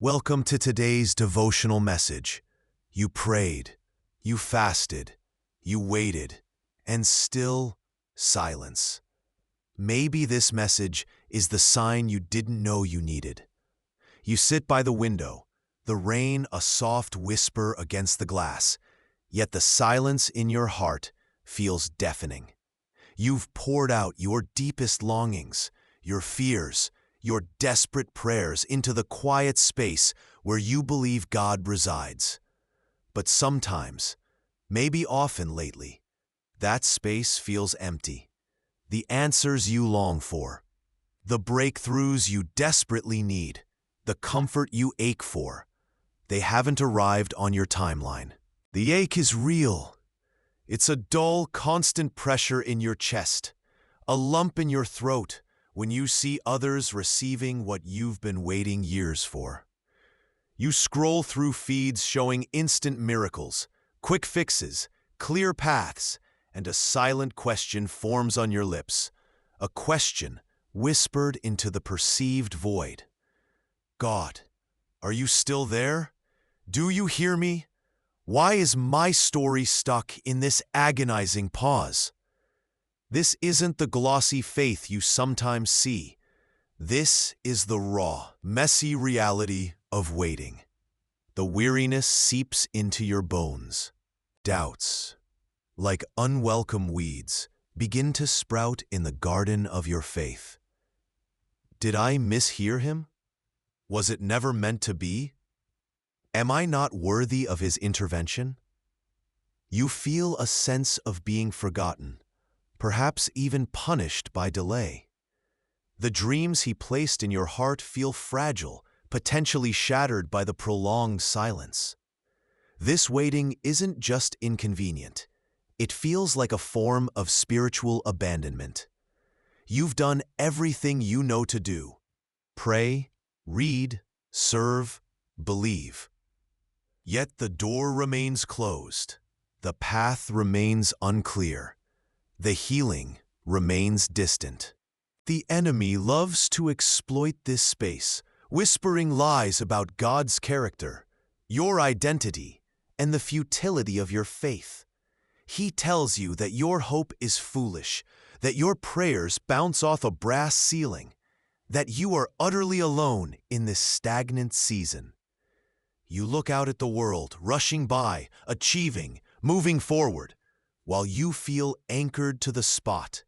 Welcome to today's devotional message. You prayed, you fasted, you waited, and still silence. Maybe this message is the sign you didn't know you needed. You sit by the window, the rain a soft whisper against the glass, yet the silence in your heart feels deafening. You've poured out your deepest longings, your fears, your desperate prayers into the quiet space where you believe God resides. But sometimes, maybe often lately, that space feels empty. The answers you long for, the breakthroughs you desperately need, the comfort you ache for, they haven't arrived on your timeline. The ache is real. It's a dull, constant pressure in your chest, a lump in your throat, when you see others receiving what you've been waiting years for. You scroll through feeds showing instant miracles, quick fixes, clear paths, and a silent question forms on your lips, a question whispered into the perceived void. God, are you still there? Do you hear me? Why is my story stuck in this agonizing pause? This isn't the glossy faith you sometimes see. This is the raw, messy reality of waiting. The weariness seeps into your bones. Doubts, like unwelcome weeds, begin to sprout in the garden of your faith. Did I mishear him? Was it never meant to be? Am I not worthy of his intervention? You feel a sense of being forgotten, perhaps even punished by delay. The dreams he placed in your heart feel fragile, potentially shattered by the prolonged silence. This waiting isn't just inconvenient. It feels like a form of spiritual abandonment. You've done everything you know to do. Pray, read, serve, believe. Yet the door remains closed. The path remains unclear. The healing remains distant. The enemy loves to exploit this space, whispering lies about God's character, your identity, and the futility of your faith. He tells you that your hope is foolish, that your prayers bounce off a brass ceiling, that you are utterly alone in this stagnant season. You look out at the world, rushing by, achieving, moving forward, while you feel anchored to the spot,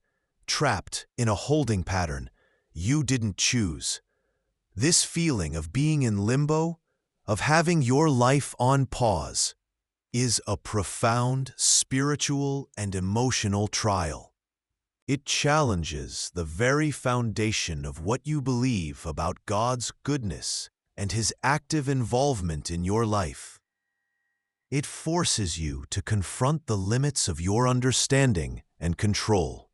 trapped in a holding pattern you didn't choose. This feeling of being in limbo, of having your life on pause, is a profound spiritual and emotional trial. It challenges the very foundation of what you believe about God's goodness and his active involvement in your life. It forces you to confront the limits of your understanding and control.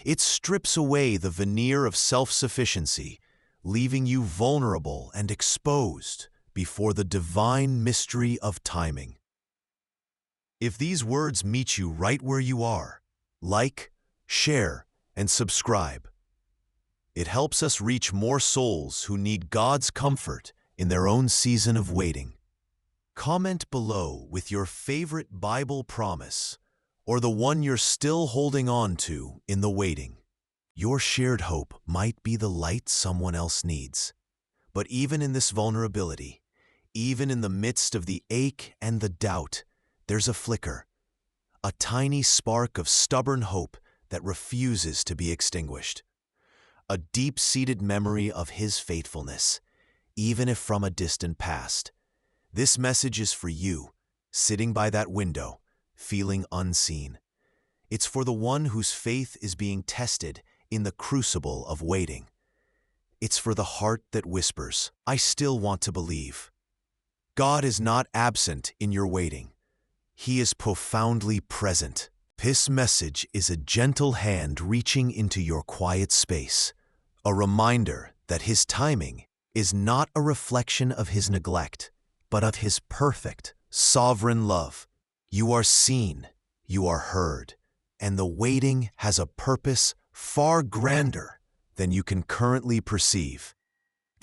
It strips away the veneer of self-sufficiency, leaving you vulnerable and exposed before the divine mystery of timing. If these words meet you right where you are, like, share, and subscribe. It helps us reach more souls who need God's comfort in their own season of waiting. Comment below with your favorite Bible promise or the one you're still holding on to in the waiting. Your shared hope might be the light someone else needs. But even in this vulnerability, even in the midst of the ache and the doubt, there's a flicker, a tiny spark of stubborn hope that refuses to be extinguished. A deep-seated memory of his faithfulness, even if from a distant past. This message is for you, sitting by that window, feeling unseen. It's for the one whose faith is being tested in the crucible of waiting. It's for the heart that whispers, I still want to believe. God is not absent in your waiting. He is profoundly present. This message is a gentle hand reaching into your quiet space, a reminder that his timing is not a reflection of his neglect, but of his perfect, sovereign love. You are seen, you are heard, and the waiting has a purpose far grander than you can currently perceive.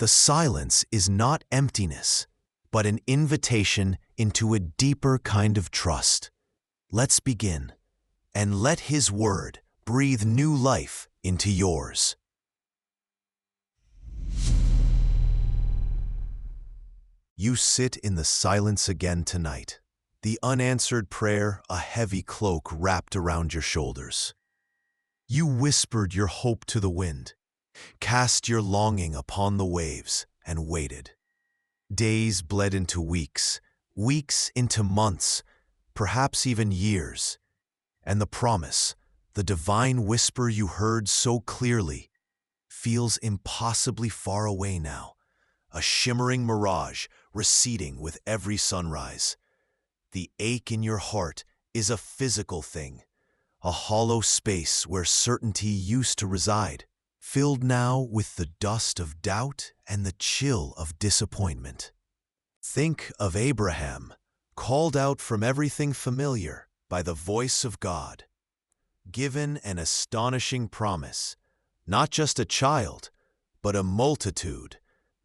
The silence is not emptiness, but an invitation into a deeper kind of trust. Let's begin, and let His word breathe new life into yours. You sit in the silence again tonight, the unanswered prayer a heavy cloak wrapped around your shoulders. You whispered your hope to the wind, cast your longing upon the waves, and waited. Days bled into weeks, weeks into months, perhaps even years, and the promise, the divine whisper you heard so clearly, feels impossibly far away now, a shimmering mirage receding with every sunrise. The ache in your heart is a physical thing, a hollow space where certainty used to reside, filled now with the dust of doubt and the chill of disappointment. Think of Abraham, called out from everything familiar by the voice of God, given an astonishing promise, not just a child, but a multitude,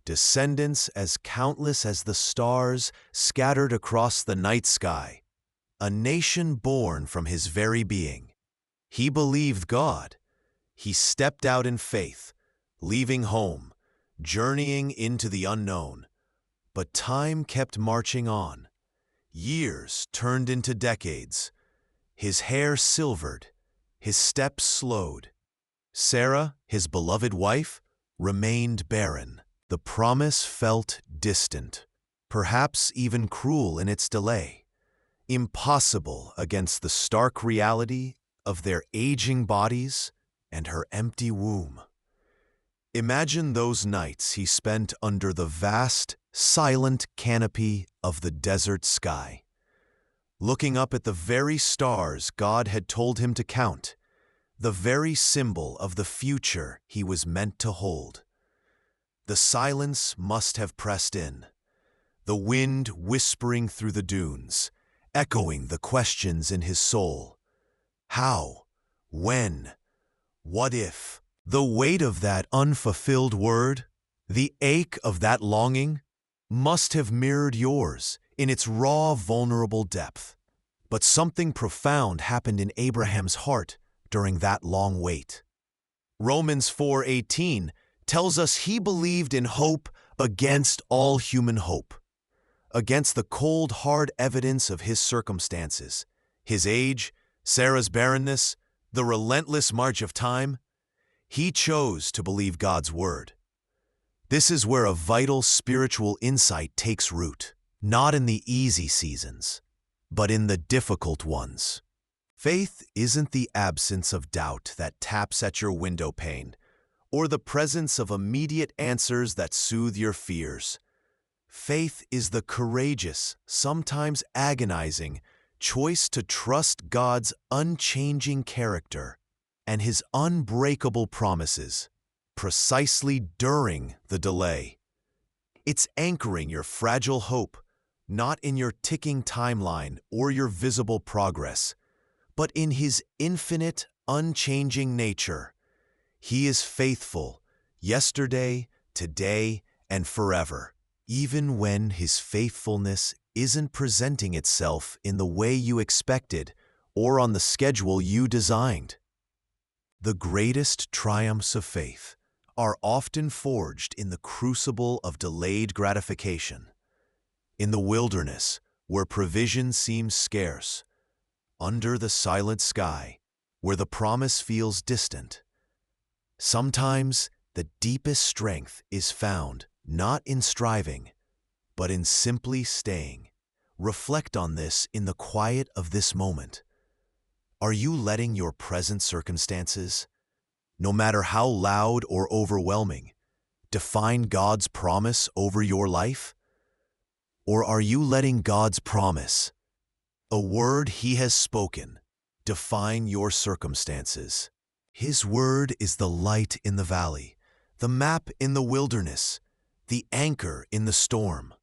descendants as countless as the stars scattered across the night sky, a nation born from his very being. He believed God. He stepped out in faith, leaving home, journeying into the unknown. But time kept marching on. Years turned into decades. His hair silvered, his steps slowed. Sarah, his beloved wife, remained barren. The promise felt distant, perhaps even cruel in its delay, impossible against the stark reality of their aging bodies and her empty womb. Imagine those nights he spent under the vast, silent canopy of the desert sky, looking up at the very stars God had told him to count, the very symbol of the future he was meant to hold. The silence must have pressed in, the wind whispering through the dunes, echoing the questions in his soul. How? When? What if? The weight of that unfulfilled word, the ache of that longing, must have mirrored yours in its raw, vulnerable depth. But something profound happened in Abraham's heart during that long wait. Romans 4:18 tells us he believed in hope against all human hope, against the cold, hard evidence of his circumstances, his age, Sarah's barrenness, the relentless march of time. He chose to believe God's word. This is where a vital spiritual insight takes root, not in the easy seasons, but in the difficult ones. Faith isn't the absence of doubt that taps at your window pane, or the presence of immediate answers that soothe your fears. Faith is the courageous, sometimes agonizing, choice to trust God's unchanging character and His unbreakable promises, precisely during the delay. It's anchoring your fragile hope, not in your ticking timeline or your visible progress, but in His infinite, unchanging nature. He is faithful, yesterday, today, and forever, even when His faithfulness isn't presenting itself in the way you expected or on the schedule you designed. The greatest triumphs of faith are often forged in the crucible of delayed gratification. In the wilderness, where provision seems scarce, under the silent sky, where the promise feels distant. Sometimes the deepest strength is found not in striving, but in simply staying. Reflect on this in the quiet of this moment. Are you letting your present circumstances, no matter how loud or overwhelming, define God's promise over your life? Or are you letting God's promise, a word He has spoken, define your circumstances? His word is the light in the valley, the map in the wilderness, the anchor in the storm.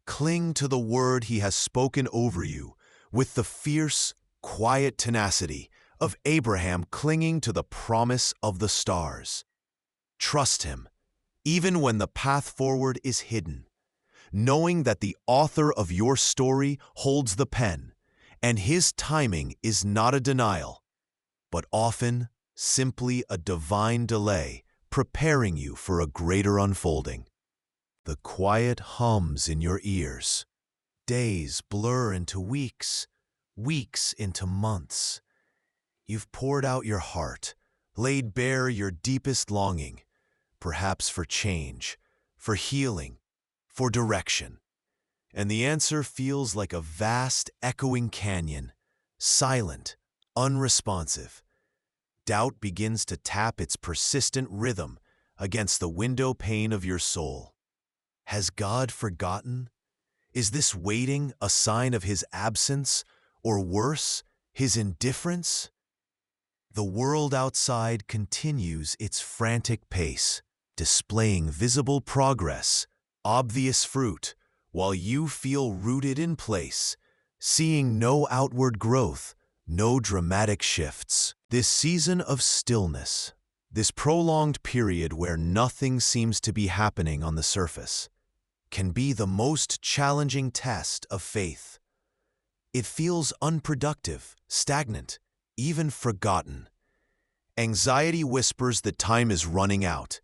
Cling to the word He has spoken over you with the fierce, quiet tenacity of Abraham clinging to the promise of the stars. Trust Him, even when the path forward is hidden, knowing that the author of your story holds the pen, and his timing is not a denial, but often simply a divine delay preparing you for a greater unfolding. The quiet hums in your ears. Days blur into weeks, weeks into months. You've poured out your heart, laid bare your deepest longing, perhaps for change, for healing, for direction. And the answer feels like a vast, echoing canyon, silent, unresponsive. Doubt begins to tap its persistent rhythm against the window pane of your soul. Has God forgotten? Is this waiting a sign of his absence, or worse, his indifference? The world outside continues its frantic pace, displaying visible progress, obvious fruit, while you feel rooted in place, seeing no outward growth, no dramatic shifts. This season of stillness, this prolonged period where nothing seems to be happening on the surface, can be the most challenging test of faith. It feels unproductive, stagnant, even forgotten. Anxiety whispers that time is running out,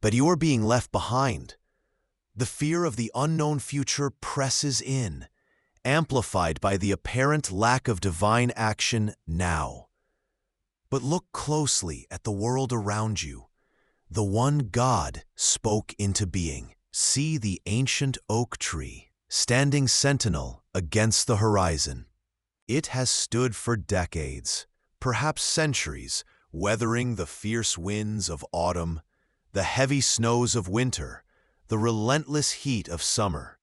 but you're being left behind. The fear of the unknown future presses in, amplified by the apparent lack of divine action now. But look closely at the world around you. The one God spoke into being. See the ancient oak tree, standing sentinel against the horizon. It has stood for decades, perhaps centuries, weathering the fierce winds of autumn, the heavy snows of winter, the relentless heat of summer.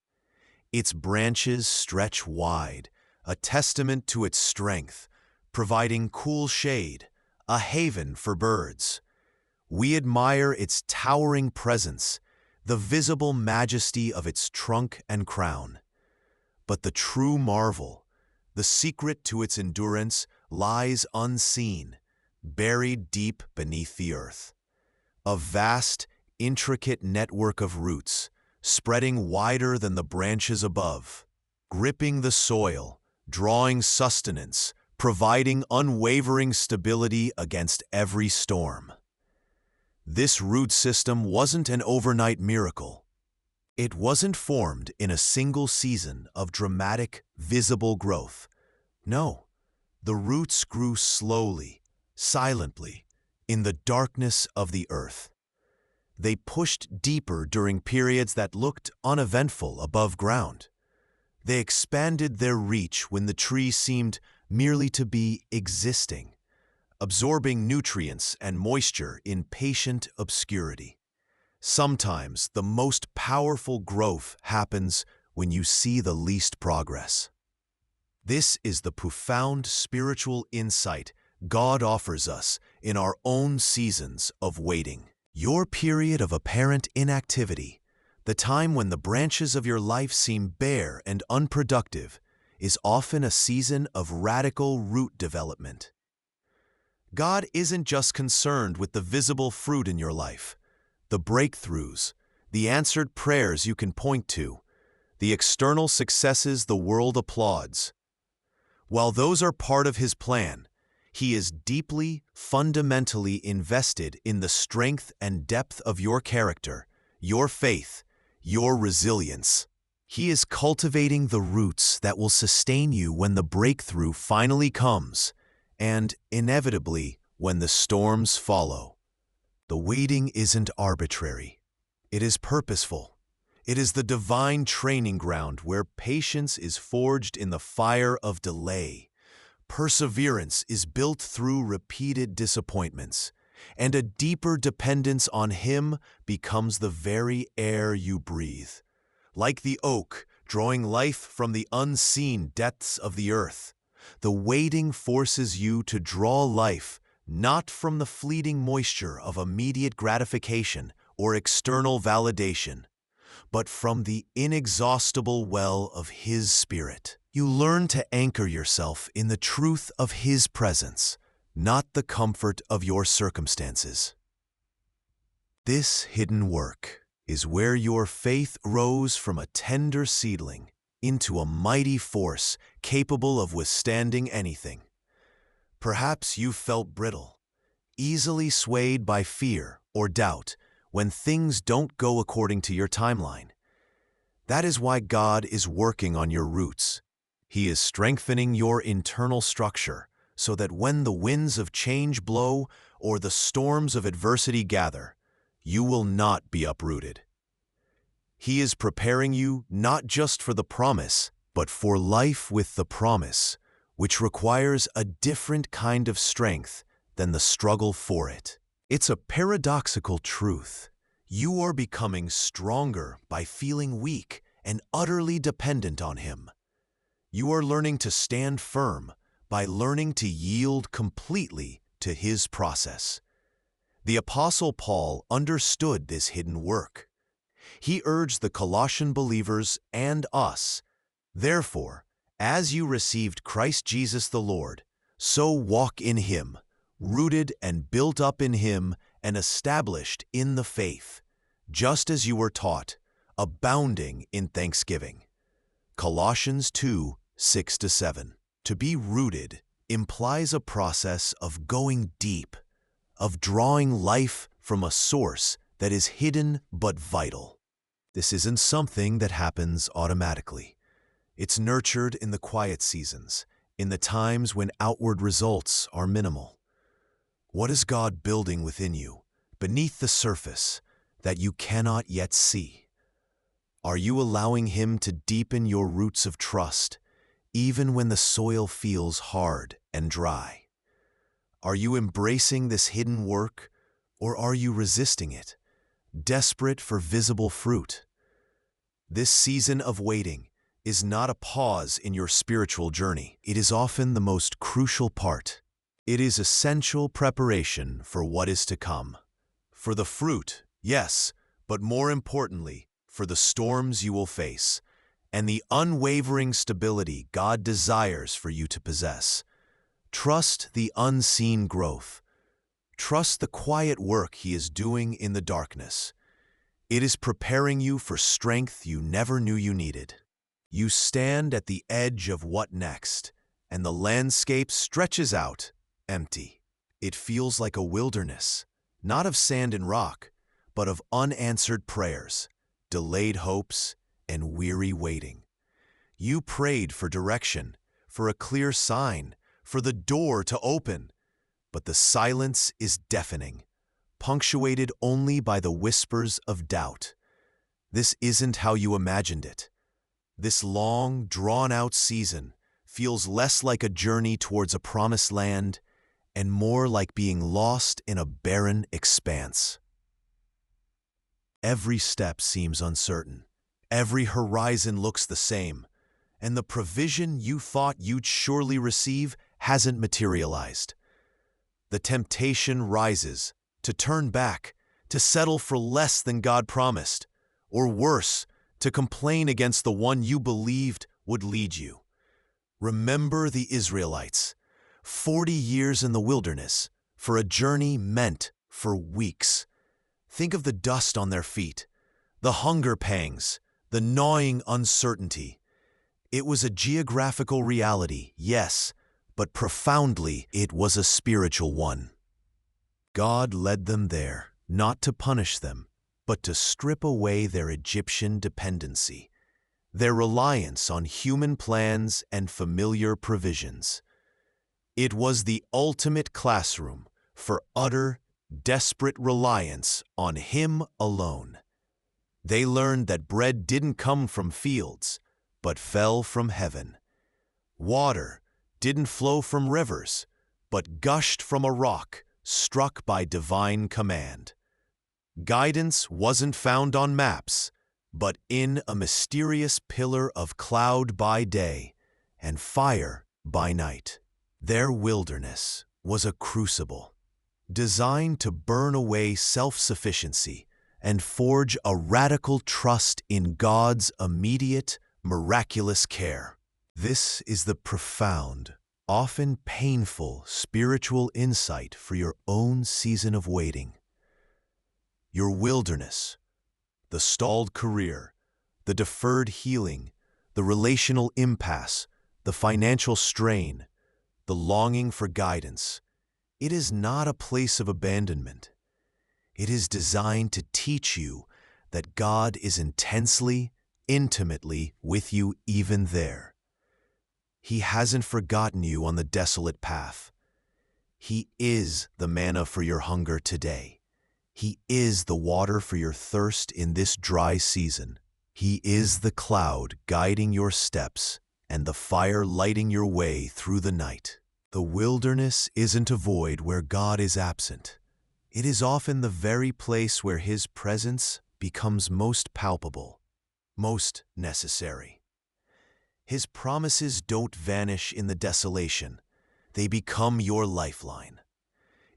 Its branches stretch wide, a testament to its strength, providing cool shade, a haven for birds. We admire its towering presence, the visible majesty of its trunk and crown. But the true marvel, the secret to its endurance, lies unseen, buried deep beneath the earth. A vast, intricate network of roots, spreading wider than the branches above, gripping the soil, drawing sustenance, providing unwavering stability against every storm. This root system wasn't an overnight miracle. It wasn't formed in a single season of dramatic, visible growth. No, the roots grew slowly, silently, in the darkness of the earth. They pushed deeper during periods that looked uneventful above ground. They expanded their reach when the tree seemed merely to be existing, absorbing nutrients and moisture in patient obscurity. Sometimes the most powerful growth happens when you see the least progress. This is the profound spiritual insight God offers us in our own seasons of waiting. Your period of apparent inactivity, the time when the branches of your life seem bare and unproductive, is often a season of radical root development. God isn't just concerned with the visible fruit in your life, the breakthroughs, the answered prayers you can point to, the external successes the world applauds. While those are part of His plan, He is deeply, fundamentally invested in the strength and depth of your character, your faith, your resilience. He is cultivating the roots that will sustain you when the breakthrough finally comes, and, inevitably, when the storms follow. The waiting isn't arbitrary. It is purposeful. It is the divine training ground where patience is forged in the fire of delay. Perseverance is built through repeated disappointments, and a deeper dependence on Him becomes the very air you breathe. Like the oak, drawing life from the unseen depths of the earth, the waiting forces you to draw life not from the fleeting moisture of immediate gratification or external validation, but from the inexhaustible well of His Spirit. You learn to anchor yourself in the truth of His presence, not the comfort of your circumstances. This hidden work is where your faith rose from a tender seedling into a mighty force capable of withstanding anything. Perhaps you felt brittle, easily swayed by fear or doubt when things don't go according to your timeline. That is why God is working on your roots. He is strengthening your internal structure so that when the winds of change blow or the storms of adversity gather, you will not be uprooted. He is preparing you not just for the promise, but for life with the promise, which requires a different kind of strength than the struggle for it. It's a paradoxical truth. You are becoming stronger by feeling weak and utterly dependent on Him. You are learning to stand firm by learning to yield completely to His process. The Apostle Paul understood this hidden work. He urged the Colossian believers and us, "Therefore, as you received Christ Jesus the Lord, so walk in Him, rooted and built up in Him and established in the faith, just as you were taught, abounding in thanksgiving." Colossians 2:6-7. To be rooted implies a process of going deep, of drawing life from a source that is hidden but vital. This isn't something that happens automatically. It's nurtured in the quiet seasons, in the times when outward results are minimal. What is God building within you, beneath the surface, that you cannot yet see? Are you allowing Him to deepen your roots of trust, even when the soil feels hard and dry? Are you embracing this hidden work, or are you resisting it, desperate for visible fruit? This season of waiting is not a pause in your spiritual journey. It is often the most crucial part. It is essential preparation for what is to come. For the fruit, yes, but more importantly, for the storms you will face, and the unwavering stability God desires for you to possess. Trust the unseen growth. Trust the quiet work He is doing in the darkness. It is preparing you for strength you never knew you needed. You stand at the edge of what next, and the landscape stretches out, empty. It feels like a wilderness, not of sand and rock, but of unanswered prayers, delayed hopes, and weary waiting. You prayed for direction, for a clear sign, for the door to open, but the silence is deafening, punctuated only by the whispers of doubt. This isn't how you imagined it. This long, drawn-out season feels less like a journey towards a promised land and more like being lost in a barren expanse. Every step seems uncertain. Every horizon looks the same, and the provision you thought you'd surely receive hasn't materialized. The temptation rises to turn back, to settle for less than God promised, or worse, to complain against the one you believed would lead you. Remember the Israelites, 40 years in the wilderness, for a journey meant for weeks. Think of the dust on their feet, the hunger pangs, the gnawing uncertainty. It was a geographical reality, yes, but profoundly it was a spiritual one. God led them there, not to punish them, but to strip away their Egyptian dependency, their reliance on human plans and familiar provisions. It was the ultimate classroom for utter, desperate reliance on Him alone. They learned that bread didn't come from fields, but fell from heaven. Water didn't flow from rivers, but gushed from a rock struck by divine command. Guidance wasn't found on maps, but in a mysterious pillar of cloud by day and fire by night. Their wilderness was a crucible, designed to burn away self-sufficiency and forge a radical trust in God's immediate, miraculous care. This is the profound, often painful spiritual insight for your own season of waiting. Your wilderness, the stalled career, the deferred healing, the relational impasse, the financial strain, the longing for guidance. It is not a place of abandonment. It is designed to teach you that God is intensely, intimately with you even there. He hasn't forgotten you on the desolate path. He is the manna for your hunger today. He is the water for your thirst in this dry season. He is the cloud guiding your steps and the fire lighting your way through the night. The wilderness isn't a void where God is absent. It is often the very place where His presence becomes most palpable, most necessary. His promises don't vanish in the desolation. They become your lifeline.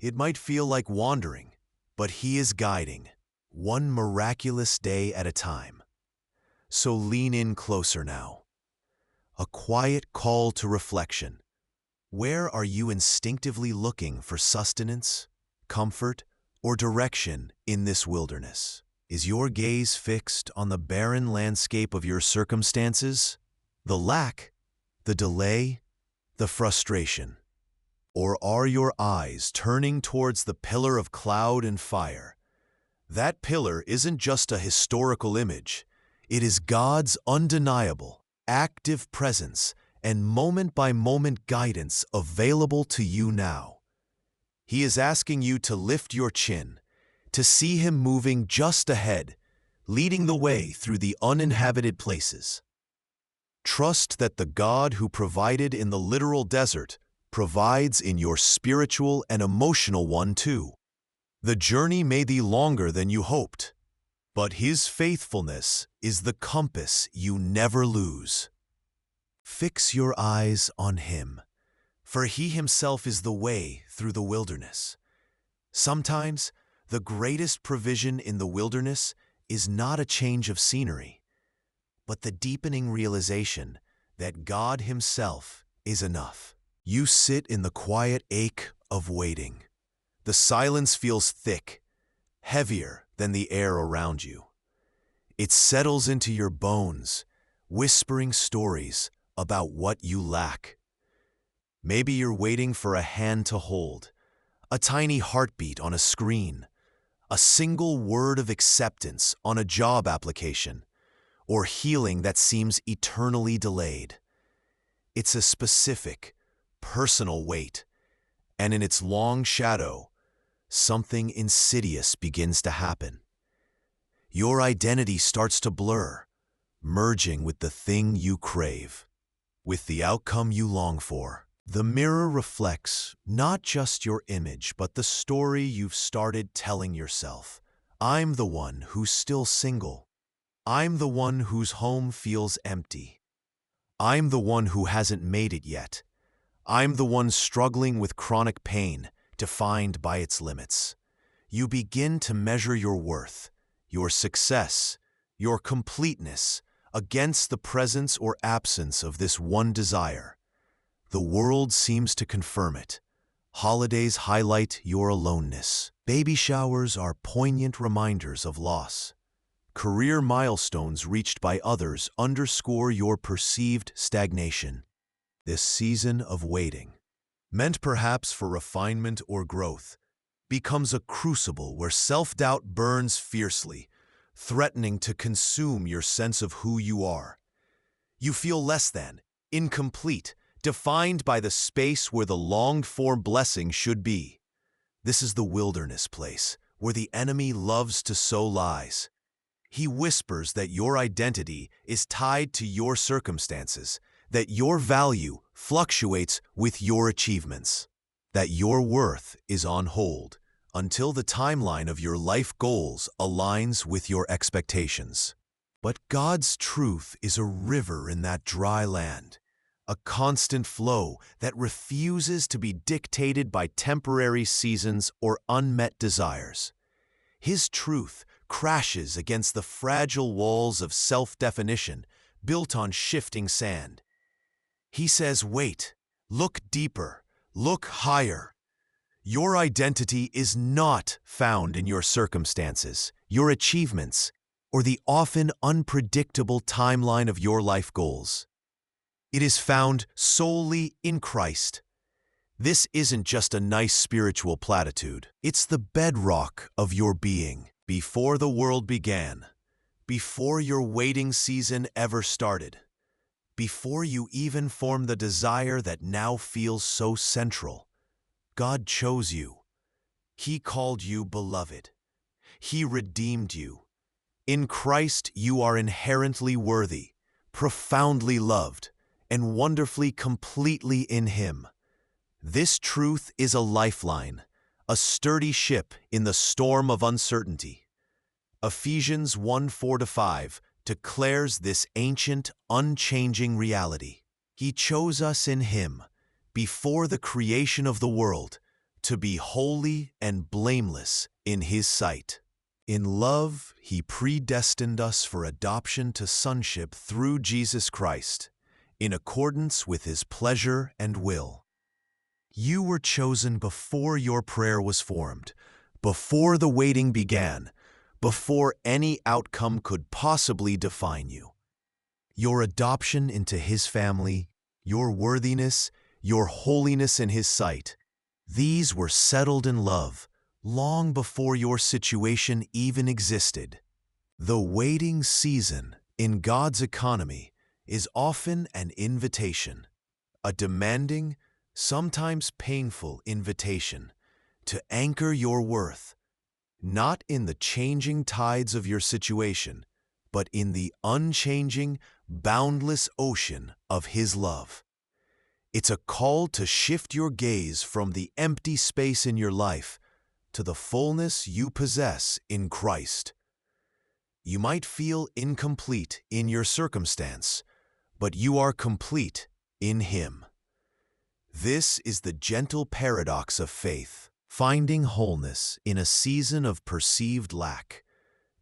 It might feel like wandering, but He is guiding, one miraculous day at a time. So lean in closer now. A quiet call to reflection. Where are you instinctively looking for sustenance, comfort, or direction in this wilderness? Is your gaze fixed on the barren landscape of your circumstances, the lack, the delay, the frustration? Or are your eyes turning towards the pillar of cloud and fire? That pillar isn't just a historical image. It is God's undeniable, active presence and moment-by-moment guidance available to you now. He is asking you to lift your chin, to see Him moving just ahead, leading the way through the uninhabited places. Trust that the God who provided in the literal desert provides in your spiritual and emotional one too. The journey may be longer than you hoped, but His faithfulness is the compass you never lose. Fix your eyes on Him, for He Himself is the way through the wilderness. Sometimes, the greatest provision in the wilderness is not a change of scenery, but the deepening realization that God Himself is enough. You sit in the quiet ache of waiting. The silence feels thick, heavier than the air around you. It settles into your bones, whispering stories about what you lack. Maybe you're waiting for a hand to hold, a tiny heartbeat on a screen, a single word of acceptance on a job application, or healing that seems eternally delayed. It's a specific, personal wait, and in its long shadow, something insidious begins to happen. Your identity starts to blur, merging with the thing you crave, with the outcome you long for. The mirror reflects not just your image, but the story you've started telling yourself. I'm the one who's still single. I'm the one whose home feels empty. I'm the one who hasn't made it yet. I'm the one struggling with chronic pain, defined by its limits. You begin to measure your worth, your success, your completeness against the presence or absence of this one desire. The world seems to confirm it. Holidays highlight your aloneness. Baby showers are poignant reminders of loss. Career milestones reached by others underscore your perceived stagnation. This season of waiting, meant perhaps for refinement or growth, becomes a crucible where self-doubt burns fiercely, threatening to consume your sense of who you are. You feel less than, incomplete, defined by the space where the longed-for blessing should be. This is the wilderness place, where the enemy loves to sow lies. He whispers that your identity is tied to your circumstances, that your value fluctuates with your achievements, that your worth is on hold until the timeline of your life goals aligns with your expectations. But God's truth is a river in that dry land, a constant flow that refuses to be dictated by temporary seasons or unmet desires. His truth crashes against the fragile walls of self-definition built on shifting sand. He says, wait, look deeper, look higher. Your identity is not found in your circumstances, your achievements, or the often unpredictable timeline of your life goals. It is found solely in Christ. This isn't just a nice spiritual platitude. It's the bedrock of your being. Before the world began, before your waiting season ever started, before you even formed the desire that now feels so central, God chose you. He called you beloved. He redeemed you. In Christ, you are inherently worthy, profoundly loved, and wonderfully completely in Him. This truth is a lifeline, a sturdy ship in the storm of uncertainty. Ephesians 1:4-5 declares this ancient, unchanging reality. He chose us in Him, before the creation of the world, to be holy and blameless in His sight. In love, He predestined us for adoption to sonship through Jesus Christ, in accordance with His pleasure and will. You were chosen before your prayer was formed, before the waiting began, before any outcome could possibly define you. Your adoption into His family, your worthiness, your holiness in His sight, these were settled in love long before your situation even existed. The waiting season in God's economy is often an invitation, a demanding, sometimes painful invitation to anchor your worth, not in the changing tides of your situation, but in the unchanging, boundless ocean of His love. It's a call to shift your gaze from the empty space in your life to the fullness you possess in Christ. You might feel incomplete in your circumstance, but you are complete in Him. This is the gentle paradox of faith, finding wholeness in a season of perceived lack,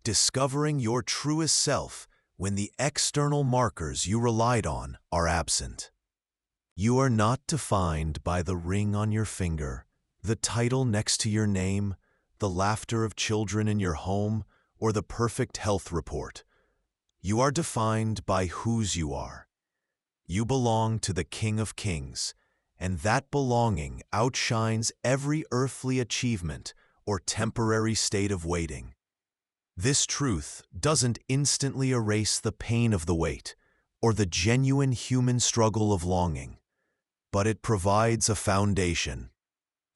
discovering your truest self when the external markers you relied on are absent. You are not defined by the ring on your finger, the title next to your name, the laughter of children in your home, or the perfect health report. You are defined by whose you are. You belong to the King of Kings, and that belonging outshines every earthly achievement or temporary state of waiting. This truth doesn't instantly erase the pain of the wait or the genuine human struggle of longing, but it provides a foundation,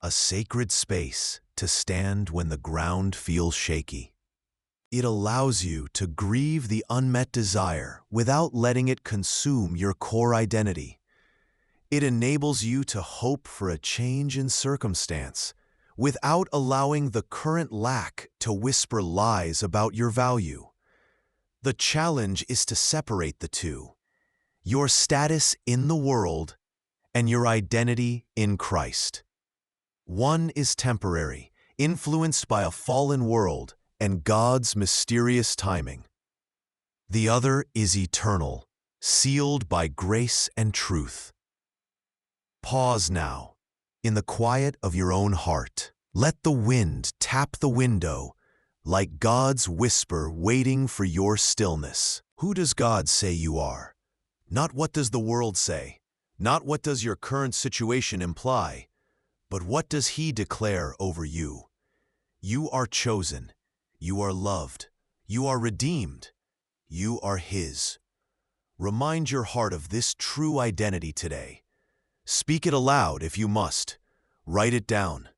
a sacred space to stand when the ground feels shaky. It allows you to grieve the unmet desire without letting it consume your core identity. It enables you to hope for a change in circumstance without allowing the current lack to whisper lies about your value. The challenge is to separate the two, your status in the world and your identity in Christ. One is temporary, influenced by a fallen world and God's mysterious timing. The other is eternal, sealed by grace and truth. Pause now, in the quiet of your own heart. Let the wind tap the window, like God's whisper waiting for your stillness. Who does God say you are? Not what does the world say, not what does your current situation imply, but what does He declare over you? You are chosen, you are loved, you are redeemed, you are His. Remind your heart of this true identity today. Speak it aloud if you must. Write it down.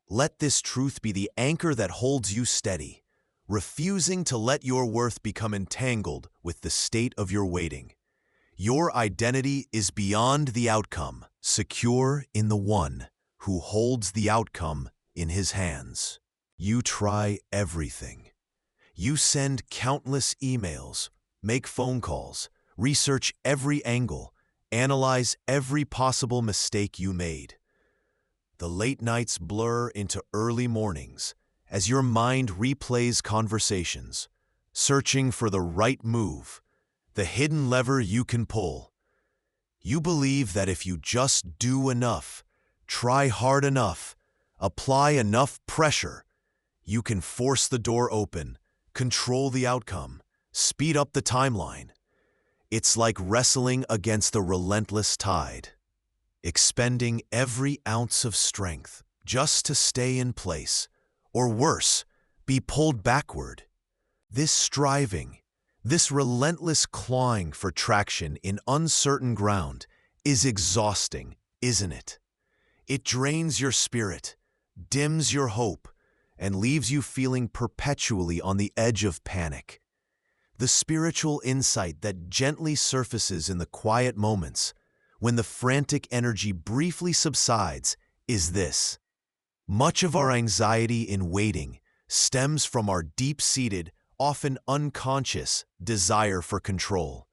Let this truth be the anchor that holds you steady, refusing to let your worth become entangled with the state of your waiting. Your identity is beyond the outcome, secure in the One who holds the outcome in His hands. You try everything. You send countless emails, make phone calls, research every angle, analyze every possible mistake you made. The late nights blur into early mornings as your mind replays conversations, searching for the right move, the hidden lever you can pull. You believe that if you just do enough, try hard enough, Apply enough pressure. You can force the door open, control the outcome, speed up the timeline. It's like wrestling against the relentless tide, expending every ounce of strength just to stay in place, or worse, be pulled backward. This striving, this relentless clawing for traction in uncertain ground is exhausting, isn't it? It drains your spirit, dims your hope, and leaves you feeling perpetually on the edge of panic. The spiritual insight that gently surfaces in the quiet moments, when the frantic energy briefly subsides, is this. Much of our anxiety in waiting stems from our deep-seated, often unconscious, desire for control.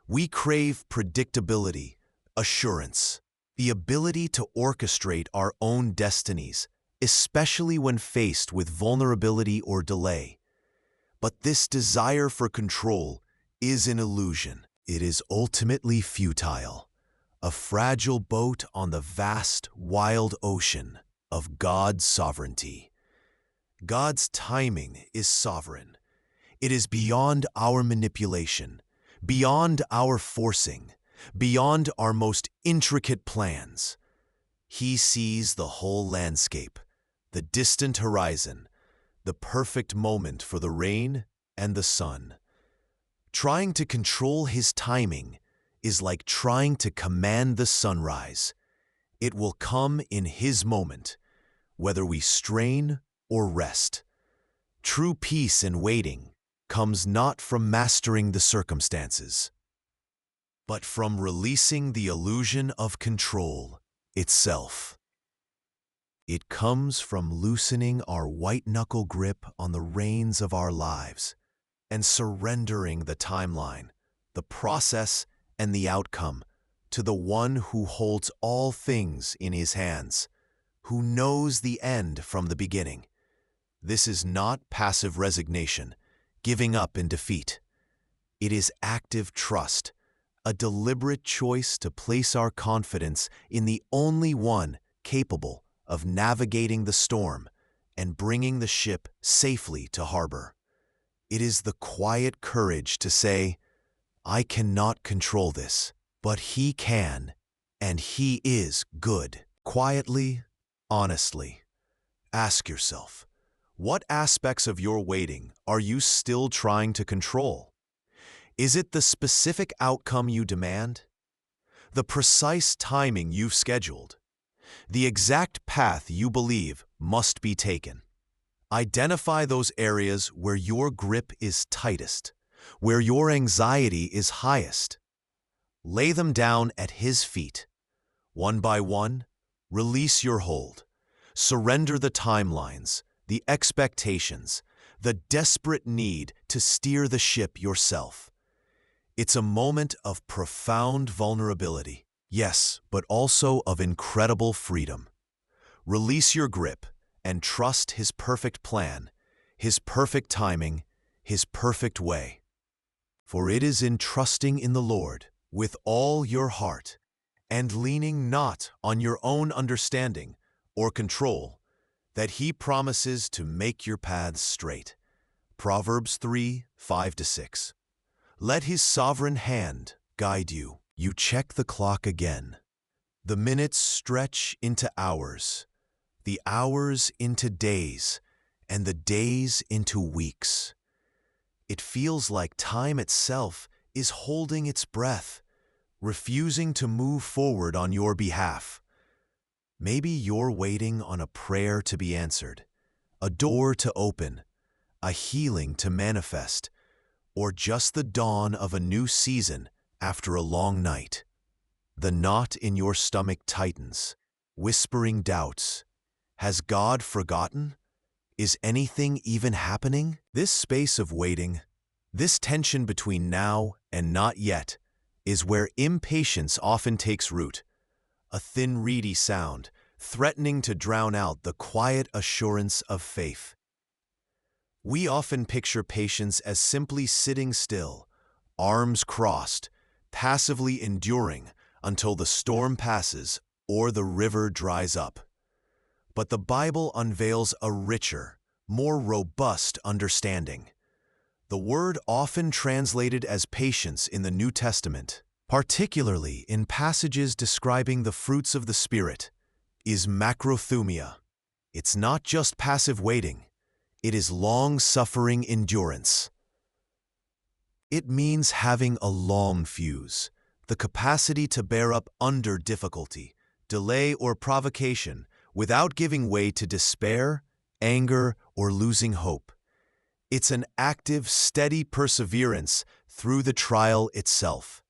We crave predictability, assurance, the ability to orchestrate our own destinies, especially when faced with vulnerability or delay. But this desire for control is an illusion. It is ultimately futile, a fragile boat on the vast, wild ocean of God's sovereignty. God's timing is sovereign. It is beyond our manipulation, beyond our forcing, beyond our most intricate plans. He sees the whole landscape, the distant horizon, the perfect moment for the rain and the sun. Trying to control his timing is like trying to command the sunrise. It will come in his moment, whether we strain or rest. True peace in waiting comes not from mastering the circumstances, but from releasing the illusion of control itself. It comes from loosening our white-knuckle grip on the reins of our lives and surrendering the timeline, the process, and the outcome to the one who holds all things in his hands, who knows the end from the beginning. This is not passive resignation, giving up in defeat. It is active trust, a deliberate choice to place our confidence in the only one capable of navigating the storm and bringing the ship safely to harbor. It is the quiet courage to say, I cannot control this, but He can, and He is good. Quietly, honestly, ask yourself, what aspects of your waiting are you still trying to control? Is it the specific outcome you demand? The precise timing you've scheduled? The exact path you believe must be taken? Identify those areas where your grip is tightest, where your anxiety is highest. Lay them down at His feet. One by one, release your hold. Surrender the timelines, the expectations, the desperate need to steer the ship yourself. It's a moment of profound vulnerability, yes, but also of incredible freedom. Release your grip and trust His perfect plan, His perfect timing, His perfect way. For it is in trusting in the Lord with all your heart and leaning not on your own understanding or control that He promises to make your paths straight. Proverbs 3:5-6. Let His sovereign hand guide you. You check the clock again. The minutes stretch into hours, the hours into days, and the days into weeks. It feels like time itself is holding its breath, refusing to move forward on your behalf. Maybe you're waiting on a prayer to be answered, a door to open, a healing to manifest, or just the dawn of a new season after a long night. The knot in your stomach tightens, whispering doubts. Has God forgotten? Is anything even happening? This space of waiting, this tension between now and not yet, is where impatience often takes root, a thin, reedy sound, threatening to drown out the quiet assurance of faith. We often picture patience as simply sitting still, arms crossed, passively enduring until the storm passes or the river dries up. But the Bible unveils a richer, more robust understanding. The word often translated as patience in the New Testament, particularly in passages describing the fruits of the Spirit, is macrothumia. It's not just passive waiting, it is long-suffering endurance. It means having a long fuse, the capacity to bear up under difficulty, delay, or provocation without giving way to despair, anger, or losing hope. It's an active, steady perseverance through the trial itself.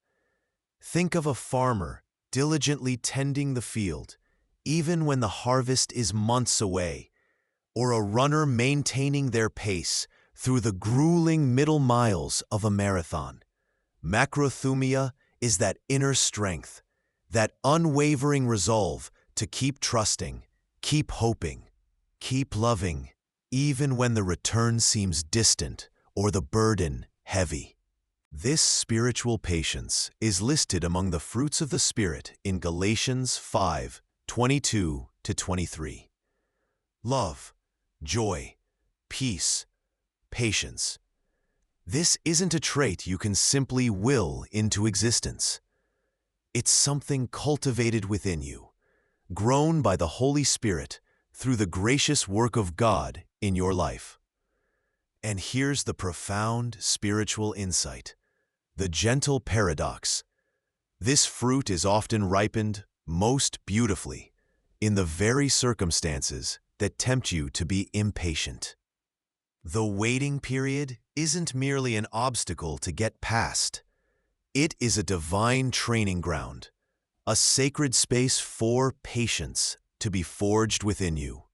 Think of a farmer diligently tending the field, even when the harvest is months away, or a runner maintaining their pace through the grueling middle miles of a marathon. Macrothumia is that inner strength, that unwavering resolve to keep trusting, keep hoping, keep loving, even when the return seems distant or the burden heavy. This spiritual patience is listed among the fruits of the Spirit in Galatians 5:22-23. Love, joy, peace, patience. This isn't a trait you can simply will into existence. It's something cultivated within you, grown by the Holy Spirit through the gracious work of God in your life. And here's the profound spiritual insight, the gentle paradox. This fruit is often ripened most beautifully in the very circumstances that tempt you to be impatient. The waiting period isn't merely an obstacle to get past. It is a divine training ground, a sacred space for patience to be forged within you.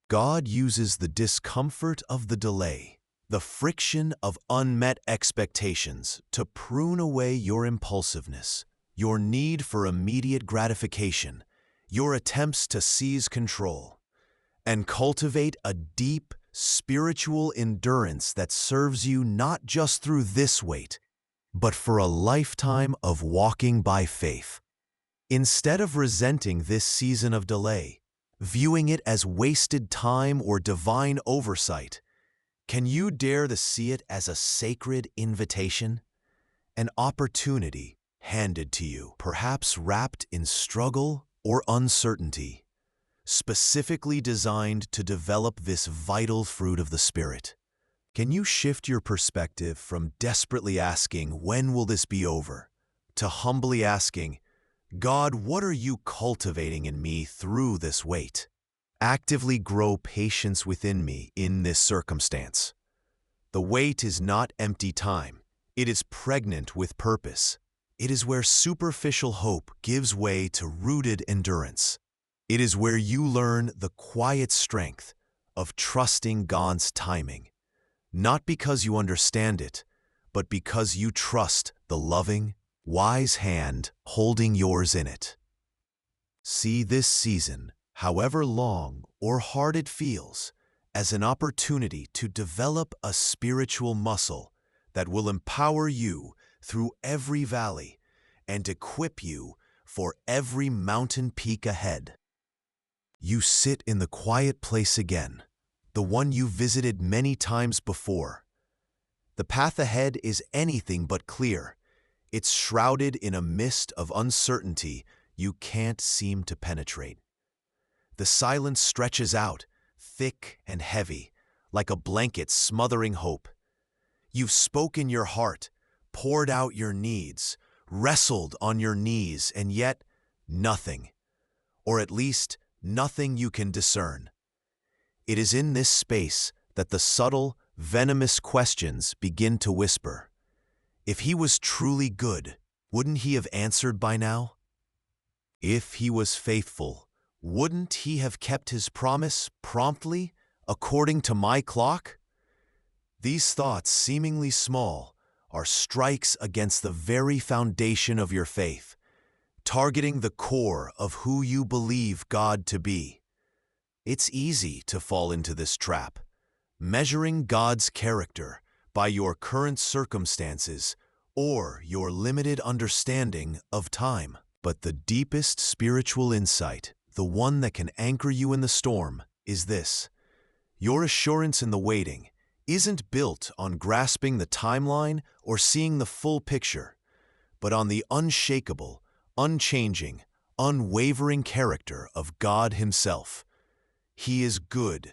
God uses the discomfort of the delay, the friction of unmet expectations, to prune away your impulsiveness, your need for immediate gratification, your attempts to seize control, and cultivate a deep, spiritual endurance that serves you not just through this wait, but for a lifetime of walking by faith. Instead of resenting this season of delay, viewing it as wasted time or divine oversight, can you dare to see it as a sacred invitation? An opportunity handed to you, perhaps wrapped in struggle or uncertainty, specifically designed to develop this vital fruit of the Spirit. Can you shift your perspective from desperately asking, "When will this be over?" to humbly asking, "God, what are you cultivating in me through this wait?" Actively grow patience within me in this circumstance. The wait is not empty time. It is pregnant with purpose. It is where superficial hope gives way to rooted endurance. It is where you learn the quiet strength of trusting God's timing, not because you understand it, but because you trust the loving, wise hand holding yours in it. See this season, however long or hard it feels, as an opportunity to develop a spiritual muscle that will empower you through every valley and equip you for every mountain peak ahead. You sit in the quiet place again, the one you visited many times before. The path ahead is anything but clear. It's shrouded in a mist of uncertainty you can't seem to penetrate. The silence stretches out, thick and heavy, like a blanket smothering hope. You've spoken your heart, poured out your needs, wrestled on your knees, and yet nothing, or at least nothing you can discern. It is in this space that the subtle, venomous questions begin to whisper. If he was truly good, wouldn't he have answered by now? If he was faithful, wouldn't he have kept his promise promptly, according to my clock? These thoughts, seemingly small, are strikes against the very foundation of your faith, targeting the core of who you believe God to be. It's easy to fall into this trap, measuring God's character by your current circumstances or your limited understanding of time. But the deepest spiritual insight, the one that can anchor you in the storm, is this: your assurance in the waiting isn't built on grasping the timeline or seeing the full picture, but on the unshakable, unchanging, unwavering character of God Himself. He is good,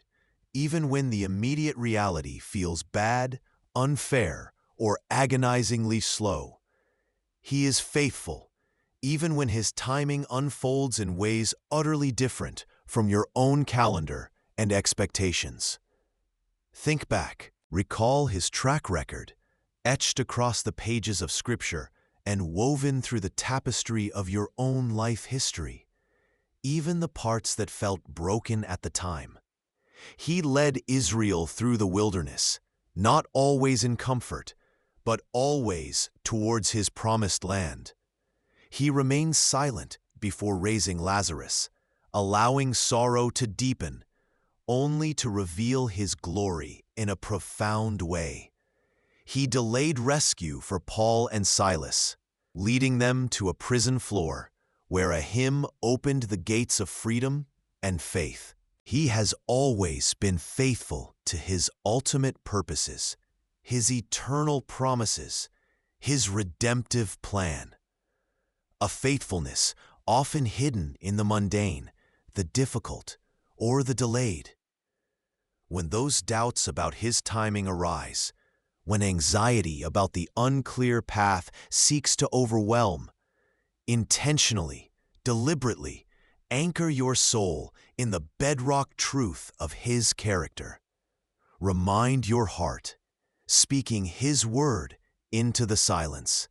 even when the immediate reality feels bad, unfair, or agonizingly slow. He is faithful, even when His timing unfolds in ways utterly different from your own calendar and expectations. Think back, recall His track record, etched across the pages of Scripture and woven through the tapestry of your own life history, even the parts that felt broken at the time. He led Israel through the wilderness, not always in comfort, but always towards His promised land. He remained silent before raising Lazarus, allowing sorrow to deepen, only to reveal His glory in a profound way. He delayed rescue for Paul and Silas, leading them to a prison floor where a hymn opened the gates of freedom and faith. He has always been faithful to His ultimate purposes, His eternal promises, His redemptive plan. A faithfulness often hidden in the mundane, the difficult, or the delayed. When those doubts about His timing arise, when anxiety about the unclear path seeks to overwhelm, intentionally, deliberately, anchor your soul in the bedrock truth of His character. Remind your heart, speaking His word into the silence.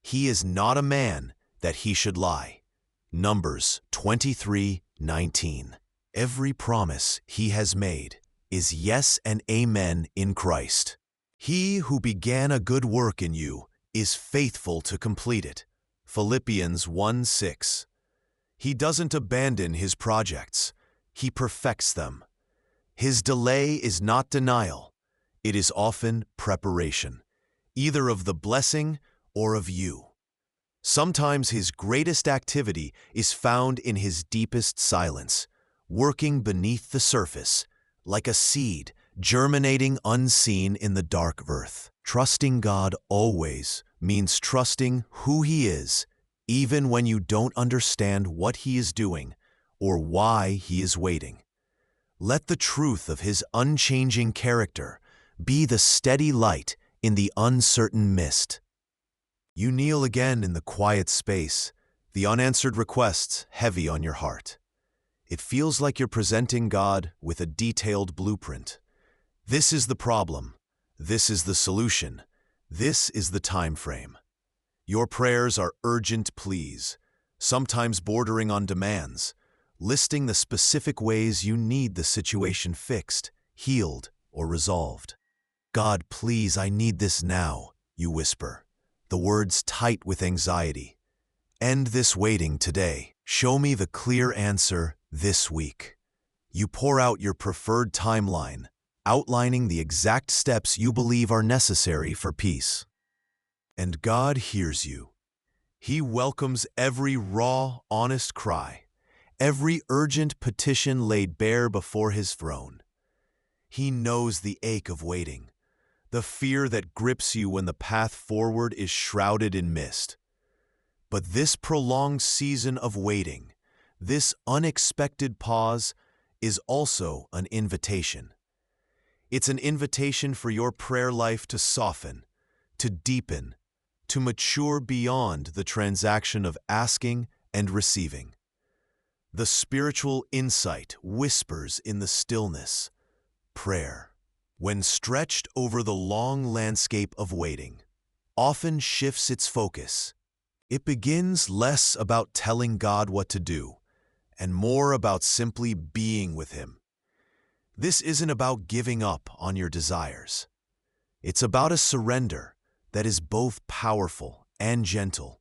He is not a man that He should lie. Numbers 23:19. Every promise He has made is yes and amen in Christ. He who began a good work in you is faithful to complete it. Philippians 1:6. He doesn't abandon His projects. He perfects them. His delay is not denial. It is often preparation, either of the blessing or of you. Sometimes His greatest activity is found in His deepest silence, working beneath the surface, like a seed germinating unseen in the dark earth. Trusting God always means trusting who He is, even when you don't understand what He is doing or why He is waiting. Let the truth of His unchanging character be the steady light in the uncertain mist. You kneel again in the quiet space, the unanswered requests heavy on your heart. It feels like you're presenting God with a detailed blueprint. This is the problem. This is the solution. This is the time frame. Your prayers are urgent pleas, sometimes bordering on demands, listing the specific ways you need the situation fixed, healed, or resolved. God, please, I need this now, you whisper, the words tight with anxiety. End this waiting today. Show me the clear answer this week. You pour out your preferred timeline, outlining the exact steps you believe are necessary for peace. And God hears you. He welcomes every raw, honest cry, every urgent petition laid bare before His throne. He knows the ache of waiting, the fear that grips you when the path forward is shrouded in mist. But this prolonged season of waiting, this unexpected pause, is also an invitation. It's an invitation for your prayer life to soften, to deepen, to mature beyond the transaction of asking and receiving. The spiritual insight whispers in the stillness. Prayer, when stretched over the long landscape of waiting, often shifts its focus. It begins less about telling God what to do and more about simply being with Him. This isn't about giving up on your desires. It's about a surrender that is both powerful and gentle.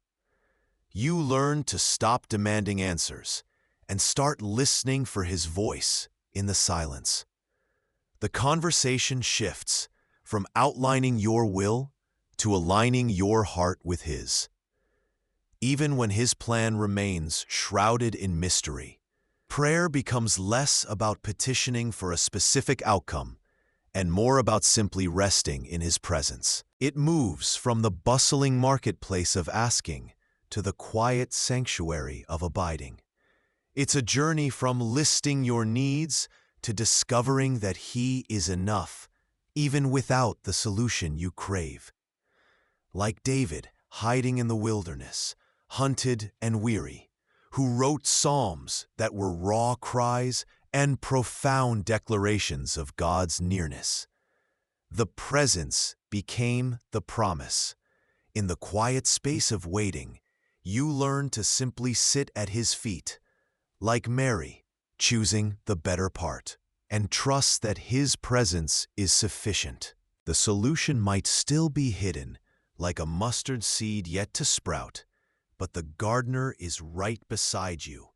You learn to stop demanding answers and start listening for His voice in the silence. The conversation shifts from outlining your will to aligning your heart with His. Even when His plan remains shrouded in mystery, Prayer becomes less about petitioning for a specific outcome and more about simply resting in His presence. It moves from the bustling marketplace of asking to the quiet sanctuary of abiding. It's a journey from listing your needs to discovering that He is enough, even without the solution you crave. Like David, hiding in the wilderness, hunted and weary, who wrote psalms that were raw cries and profound declarations of God's nearness. The presence became the promise. In the quiet space of waiting, you learn to simply sit at His feet, like Mary, choosing the better part, and trust that His presence is sufficient. The solution might still be hidden, like a mustard seed yet to sprout, but the gardener is right beside you.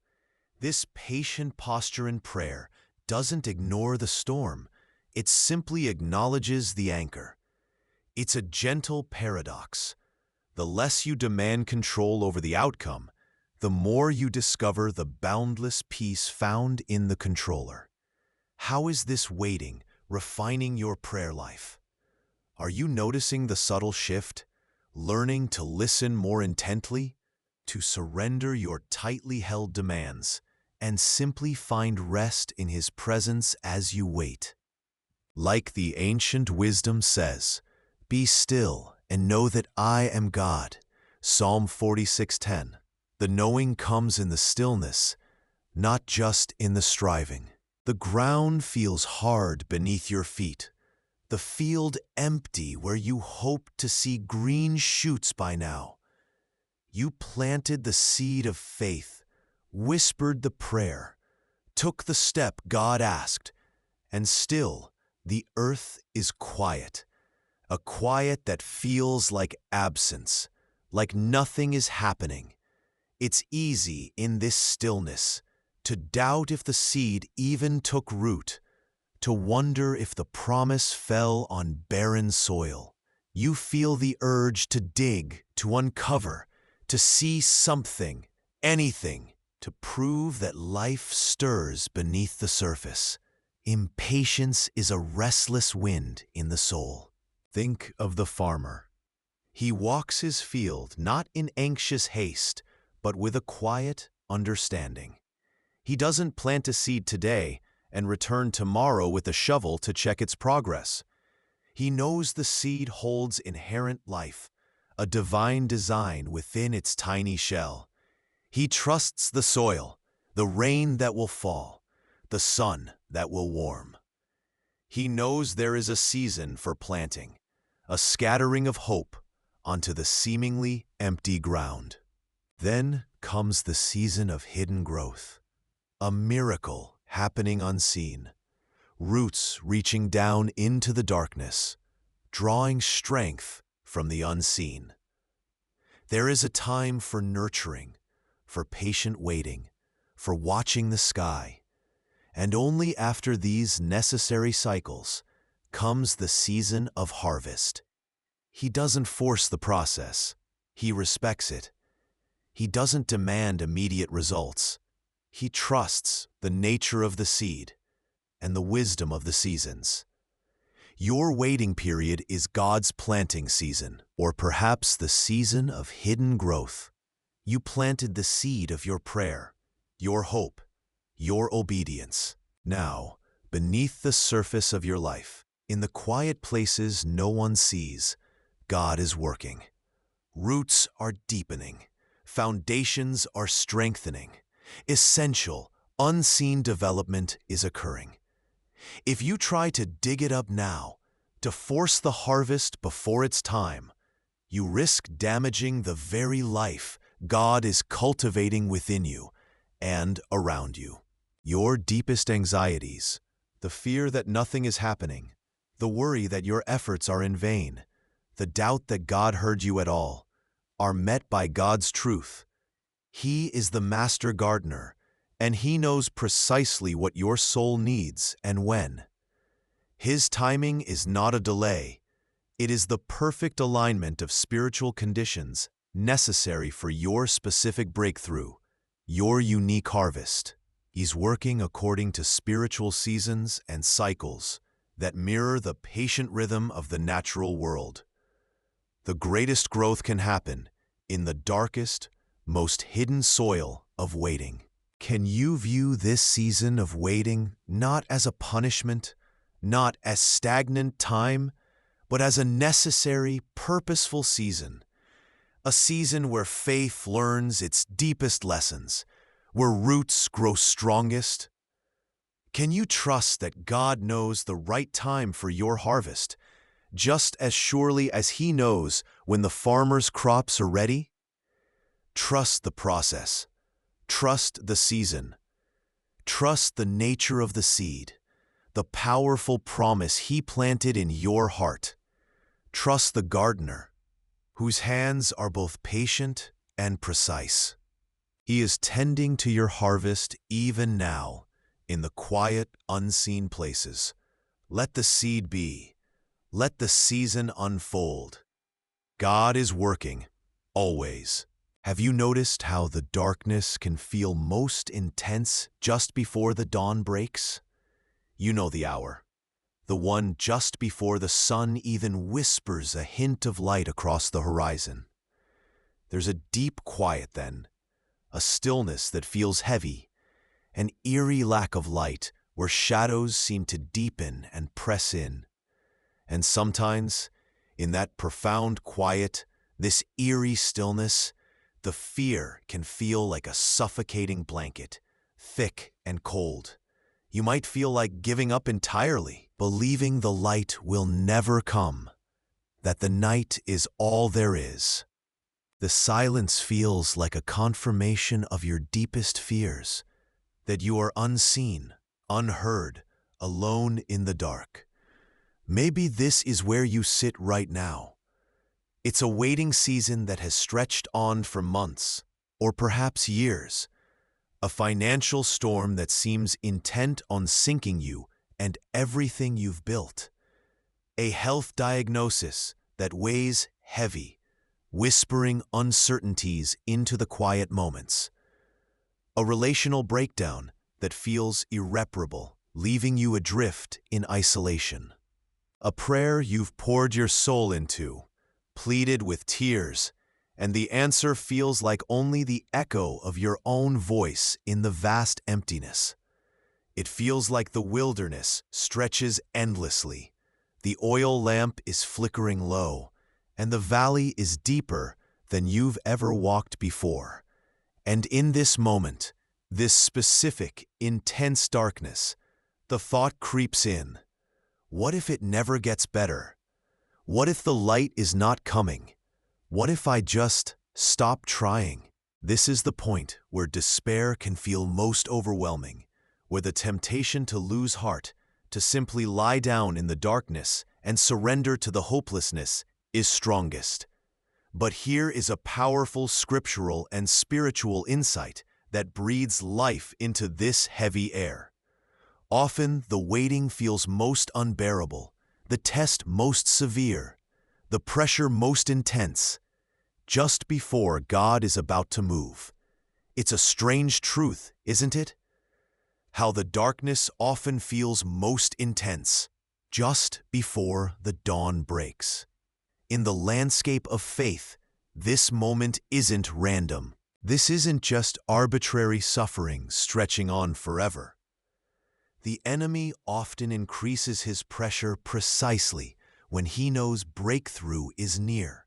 This patient posture in prayer doesn't ignore the storm, it simply acknowledges the anchor. It's a gentle paradox. The less you demand control over the outcome, the more you discover the boundless peace found in the controller. How is this waiting refining your prayer life? Are you noticing the subtle shift, learning to listen more intently, to surrender your tightly held demands, and simply find rest in His presence as you wait? Like the ancient wisdom says, "Be still and know that I am God." Psalm 46:10. The knowing comes in the stillness, not just in the striving. The ground feels hard beneath your feet, the field empty where you hoped to see green shoots by now. You planted the seed of faith, whispered the prayer, took the step God asked, and still the earth is quiet, a quiet that feels like absence, like nothing is happening. It's easy in this stillness to doubt if the seed even took root, to wonder if the promise fell on barren soil. You feel the urge to dig, to uncover, to see something, anything, to prove that life stirs beneath the surface. Impatience is a restless wind in the soul. Think of the farmer. He walks his field not in anxious haste, but with a quiet understanding. He doesn't plant a seed today and return tomorrow with a shovel to check its progress. He knows the seed holds inherent life, a divine design within its tiny shell. He trusts the soil, the rain that will fall, the sun that will warm. He knows there is a season for planting, a scattering of hope onto the seemingly empty ground. Then comes the season of hidden growth, a miracle happening unseen, roots reaching down into the darkness, drawing strength from the unseen. There is a time for nurturing, for patient waiting, for watching the sky, and only after these necessary cycles comes the season of harvest. He doesn't force the process, He respects it. He doesn't demand immediate results. He trusts the nature of the seed and the wisdom of the seasons. Your waiting period is God's planting season, or perhaps the season of hidden growth. You planted the seed of your prayer, your hope, your obedience. Now, beneath the surface of your life, in the quiet places no one sees, God is working. Roots are deepening. Foundations are strengthening. Essential, unseen development is occurring. If you try to dig it up now, to force the harvest before its time, you risk damaging the very life God is cultivating within you and around you. Your deepest anxieties, the fear that nothing is happening, the worry that your efforts are in vain, the doubt that God heard you at all, are met by God's truth. He is the master gardener, and He knows precisely what your soul needs and when. His timing is not a delay. It is the perfect alignment of spiritual conditions necessary for your specific breakthrough, your unique harvest. He's working according to spiritual seasons and cycles that mirror the patient rhythm of the natural world. The greatest growth can happen in the darkest, most hidden soil of waiting. Can you view this season of waiting not as a punishment, not as stagnant time, but as a necessary, purposeful season? A season where faith learns its deepest lessons, where roots grow strongest? Can you trust that God knows the right time for your harvest, just as surely as He knows when the farmer's crops are ready? Trust the process. Trust the season. Trust the nature of the seed, the powerful promise He planted in your heart. Trust the gardener, whose hands are both patient and precise. He is tending to your harvest even now, in the quiet, unseen places. Let the seed be. Let the season unfold. God is working, always. Have you noticed how the darkness can feel most intense just before the dawn breaks? You know the hour. The one just before the sun even whispers a hint of light across the horizon. There's a deep quiet then, a stillness that feels heavy, an eerie lack of light where shadows seem to deepen and press in. And sometimes, in that profound quiet, this eerie stillness, the fear can feel like a suffocating blanket, thick and cold. You might feel like giving up entirely, believing the light will never come, that the night is all there is. The silence feels like a confirmation of your deepest fears, that you are unseen, unheard, alone in the dark. Maybe this is where you sit right now. It's a waiting season that has stretched on for months, or perhaps years. A financial storm that seems intent on sinking you and everything you've built. A health diagnosis that weighs heavy, whispering uncertainties into the quiet moments. A relational breakdown that feels irreparable, leaving you adrift in isolation. A prayer you've poured your soul into, pleaded with tears, and the answer feels like only the echo of your own voice in the vast emptiness. It feels like the wilderness stretches endlessly. The oil lamp is flickering low, and the valley is deeper than you've ever walked before. And in this moment, this specific, intense darkness, the thought creeps in. What if it never gets better? What if the light is not coming? What if I just stop trying? This is the point where despair can feel most overwhelming, where the temptation to lose heart, to simply lie down in the darkness and surrender to the hopelessness is strongest. But here is a powerful scriptural and spiritual insight that breathes life into this heavy air. Often the waiting feels most unbearable, the test most severe, the pressure most intense, just before God is about to move. It's a strange truth, isn't it? How the darkness often feels most intense, just before the dawn breaks. In the landscape of faith, this moment isn't random. This isn't just arbitrary suffering stretching on forever. The enemy often increases his pressure precisely when he knows breakthrough is near.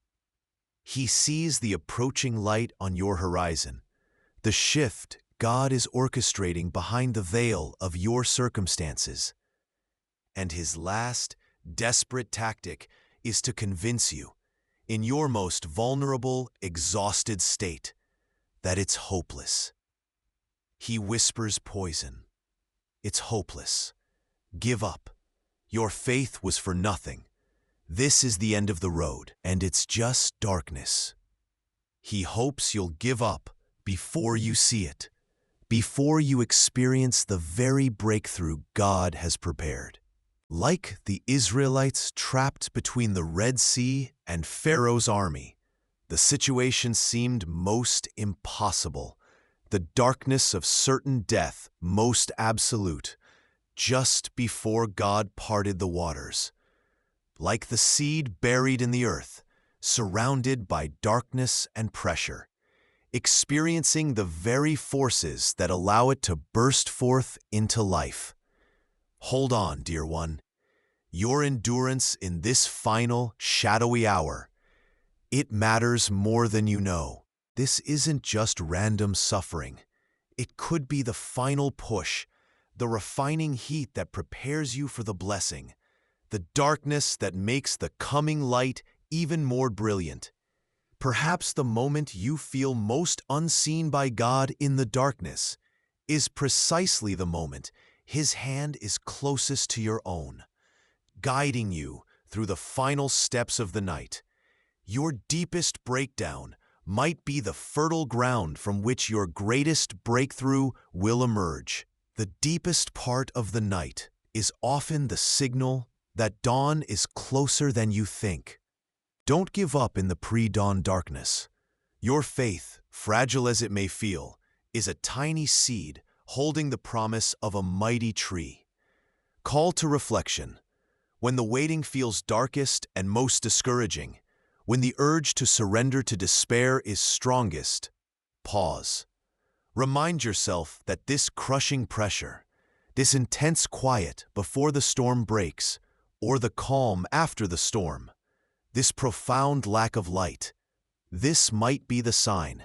He sees the approaching light on your horizon, the shift God is orchestrating behind the veil of your circumstances. And his last, desperate tactic is to convince you, in your most vulnerable, exhausted state, that it's hopeless. He whispers poison. It's hopeless. Give up. Your faith was for nothing. This is the end of the road, and it's just darkness. He hopes you'll give up before you see it, before you experience the very breakthrough God has prepared. Like the Israelites trapped between the Red Sea and Pharaoh's army, the situation seemed most impossible. the darkness of certain death most absolute, just before God parted the waters. Like the seed buried in the earth, surrounded by darkness and pressure, experiencing the very forces that allow it to burst forth into life. Hold on, dear one. Your endurance in this final, shadowy hour, it matters more than you know. This isn't just random suffering. It could be the final push, the refining heat that prepares you for the blessing, the darkness that makes the coming light even more brilliant. Perhaps the moment you feel most unseen by God in the darkness is precisely the moment His hand is closest to your own, guiding you through the final steps of the night. Your deepest breakdown might be the fertile ground from which your greatest breakthrough will emerge. The deepest part of the night is often the signal that dawn is closer than you think. Don't give up in the pre-dawn darkness. Your faith, fragile as it may feel, is a tiny seed holding the promise of a mighty tree. Call to reflection. When the waiting feels darkest and most discouraging, when the urge to surrender to despair is strongest, pause. Remind yourself that this crushing pressure, this intense quiet before the storm breaks, or the calm after the storm, this profound lack of light, this might be the sign.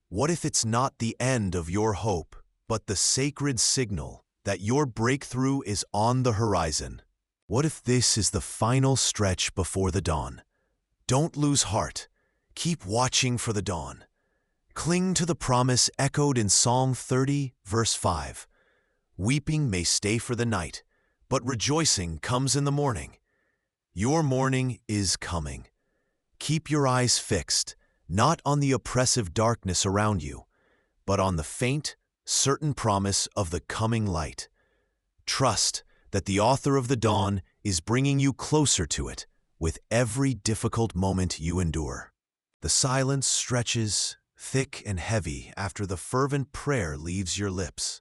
What if it's not the end of your hope, but the sacred signal that your breakthrough is on the horizon? What if this is the final stretch before the dawn? Don't lose heart. Keep watching for the dawn. Cling to the promise echoed in Psalm 30, verse 5. Weeping may stay for the night, but rejoicing comes in the morning. Your morning is coming. Keep your eyes fixed, not on the oppressive darkness around you, but on the faint, certain promise of the coming light. Trust that the author of the dawn is bringing you closer to it with every difficult moment you endure. The silence stretches thick and heavy after the fervent prayer leaves your lips.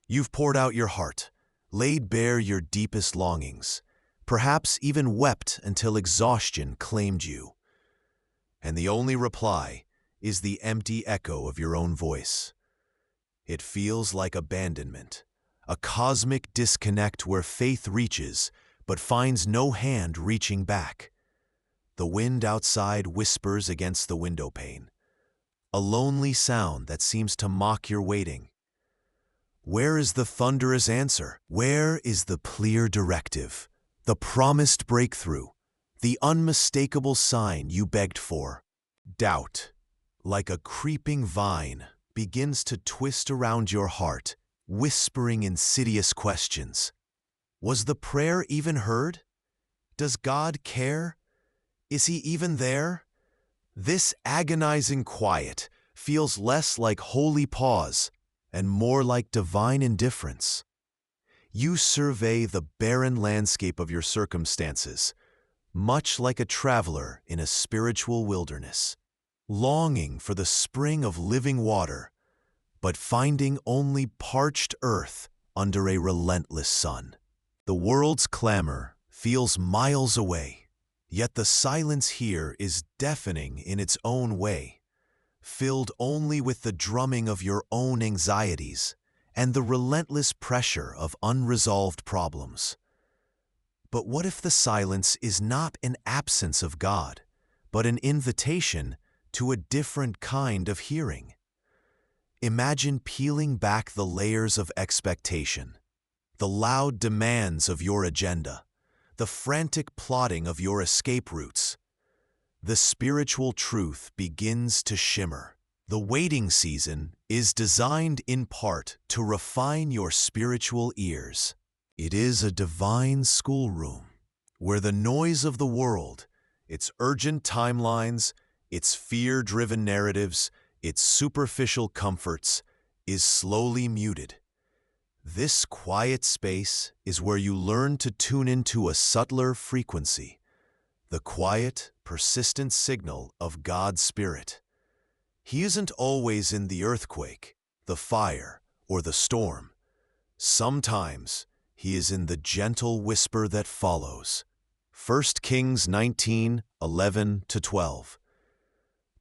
You've poured out your heart, laid bare your deepest longings, perhaps even wept until exhaustion claimed you. And the only reply is the empty echo of your own voice. It feels like abandonment, a cosmic disconnect where faith reaches but finds no hand reaching back. The wind outside whispers against the window pane, a lonely sound that seems to mock your waiting. Where is the thunderous answer? Where is the clear directive, the promised breakthrough, the unmistakable sign you begged for? Doubt, like a creeping vine, begins to twist around your heart, whispering insidious questions. Was the prayer even heard? Does God care? Is He even there? This agonizing quiet feels less like holy pause and more like divine indifference. You survey the barren landscape of your circumstances, much like a traveler in a spiritual wilderness, longing for the spring of living water, but finding only parched earth under a relentless sun. The world's clamor feels miles away, yet the silence here is deafening in its own way, filled only with the drumming of your own anxieties and the relentless pressure of unresolved problems. But what if the silence is not an absence of God, but an invitation to a different kind of hearing? Imagine peeling back the layers of expectation, the loud demands of your agenda, the frantic plotting of your escape routes. The spiritual truth begins to shimmer. The waiting season is designed in part to refine your spiritual ears. It is a divine schoolroom where the noise of the world, its urgent timelines, its fear-driven narratives, its superficial comforts, is slowly muted. This quiet space is where you learn to tune into a subtler frequency, the quiet, persistent signal of God's Spirit. He isn't always in the earthquake, the fire, or the storm. Sometimes he is in the gentle whisper that follows. 1 Kings 19:11-12.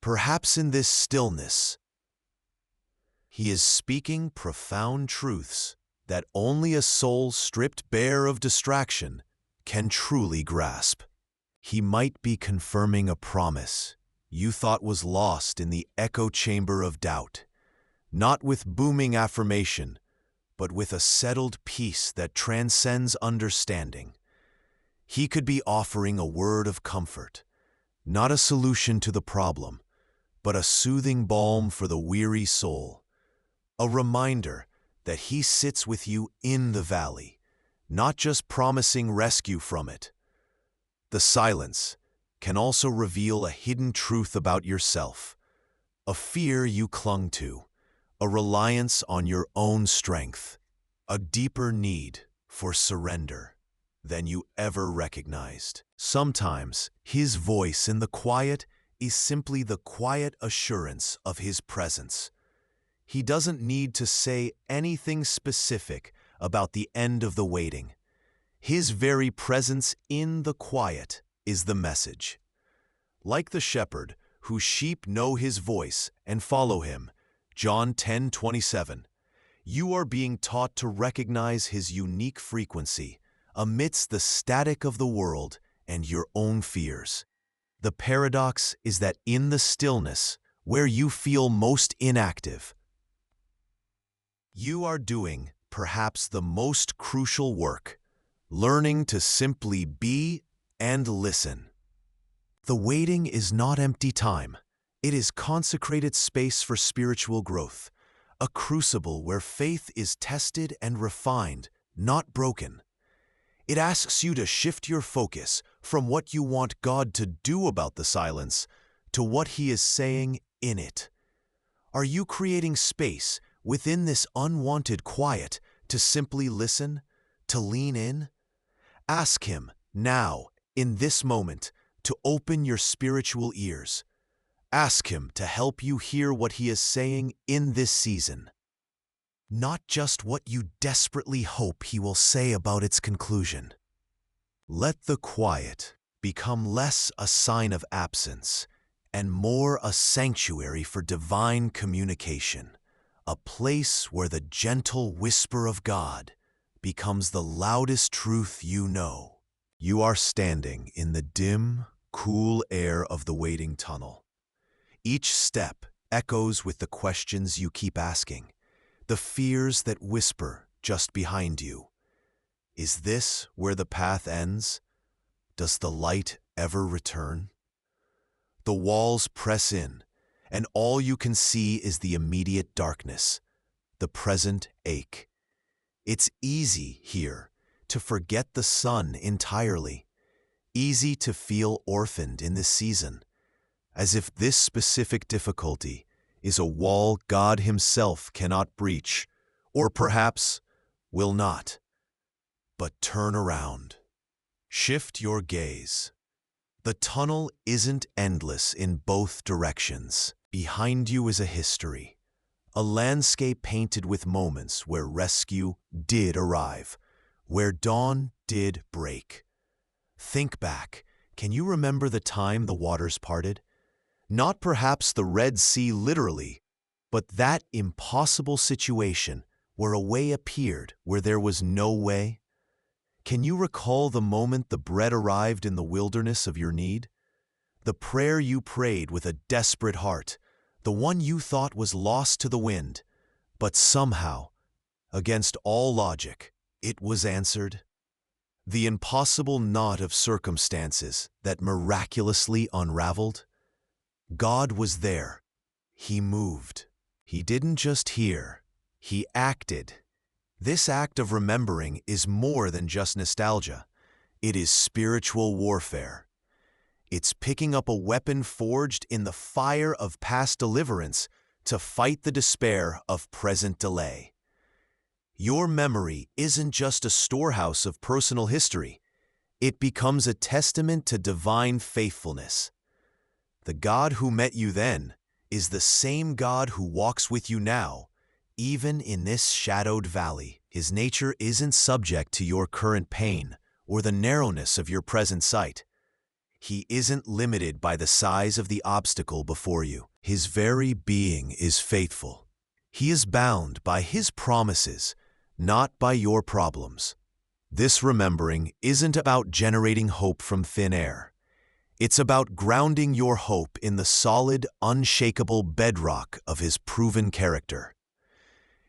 Perhaps in this stillness, he is speaking profound truths that only a soul stripped bare of distraction can truly grasp. He might be confirming a promise you thought was lost in the echo chamber of doubt, not with booming affirmation, but with a settled peace that transcends understanding. He could be offering a word of comfort, not a solution to the problem, but a soothing balm for the weary soul, a reminder that he sits with you in the valley, not just promising rescue from it. The silence can also reveal a hidden truth about yourself, a fear you clung to, a reliance on your own strength, a deeper need for surrender than you ever recognized. Sometimes his voice in the quiet is simply the quiet assurance of his presence. He doesn't need to say anything specific about the end of the waiting. His very presence in the quiet is the message. Like the shepherd, whose sheep know his voice and follow him, John 10:27, you are being taught to recognize his unique frequency amidst the static of the world and your own fears. The paradox is that in the stillness, where you feel most inactive, you are doing perhaps the most crucial work, learning to simply be and listen. The waiting is not empty time. It is consecrated space for spiritual growth, a crucible where faith is tested and refined, not broken. It asks you to shift your focus from what you want God to do about the silence to what He is saying in it. Are you creating space within this unwanted quiet to simply listen, to lean in? Ask Him now, in this moment, to open your spiritual ears. Ask Him to help you hear what He is saying in this season, not just what you desperately hope He will say about its conclusion. Let the quiet become less a sign of absence and more a sanctuary for divine communication, a place where the gentle whisper of God becomes the loudest truth you know. You are standing in the dim, cool air of the waiting tunnel. Each step echoes with the questions you keep asking, the fears that whisper just behind you. Is this where the path ends? Does the light ever return? The walls press in, and all you can see is the immediate darkness, the present ache. It's easy here to forget the sun entirely, easy to feel orphaned in this season, as if this specific difficulty is a wall God Himself cannot breach, or perhaps will not. But turn around. Shift your gaze. The tunnel isn't endless in both directions. Behind you is a history, a landscape painted with moments where rescue did arrive, where dawn did break. Think back. Can you remember the time the waters parted? Not perhaps the Red Sea literally, but that impossible situation where a way appeared where there was no way. Can you recall the moment the bread arrived in the wilderness of your need? The prayer you prayed with a desperate heart, the one you thought was lost to the wind, but somehow, against all logic, it was answered. The impossible knot of circumstances that miraculously unraveled. God was there. He moved. He didn't just hear, He acted. This act of remembering is more than just nostalgia. It is spiritual warfare. It's picking up a weapon forged in the fire of past deliverance to fight the despair of present delay. Your memory isn't just a storehouse of personal history. It becomes a testament to divine faithfulness. The God who met you then is the same God who walks with you now, even in this shadowed valley. His nature isn't subject to your current pain or the narrowness of your present sight. He isn't limited by the size of the obstacle before you. His very being is faithful. He is bound by His promises, not by your problems. This remembering isn't about generating hope from thin air. It's about grounding your hope in the solid, unshakable bedrock of His proven character.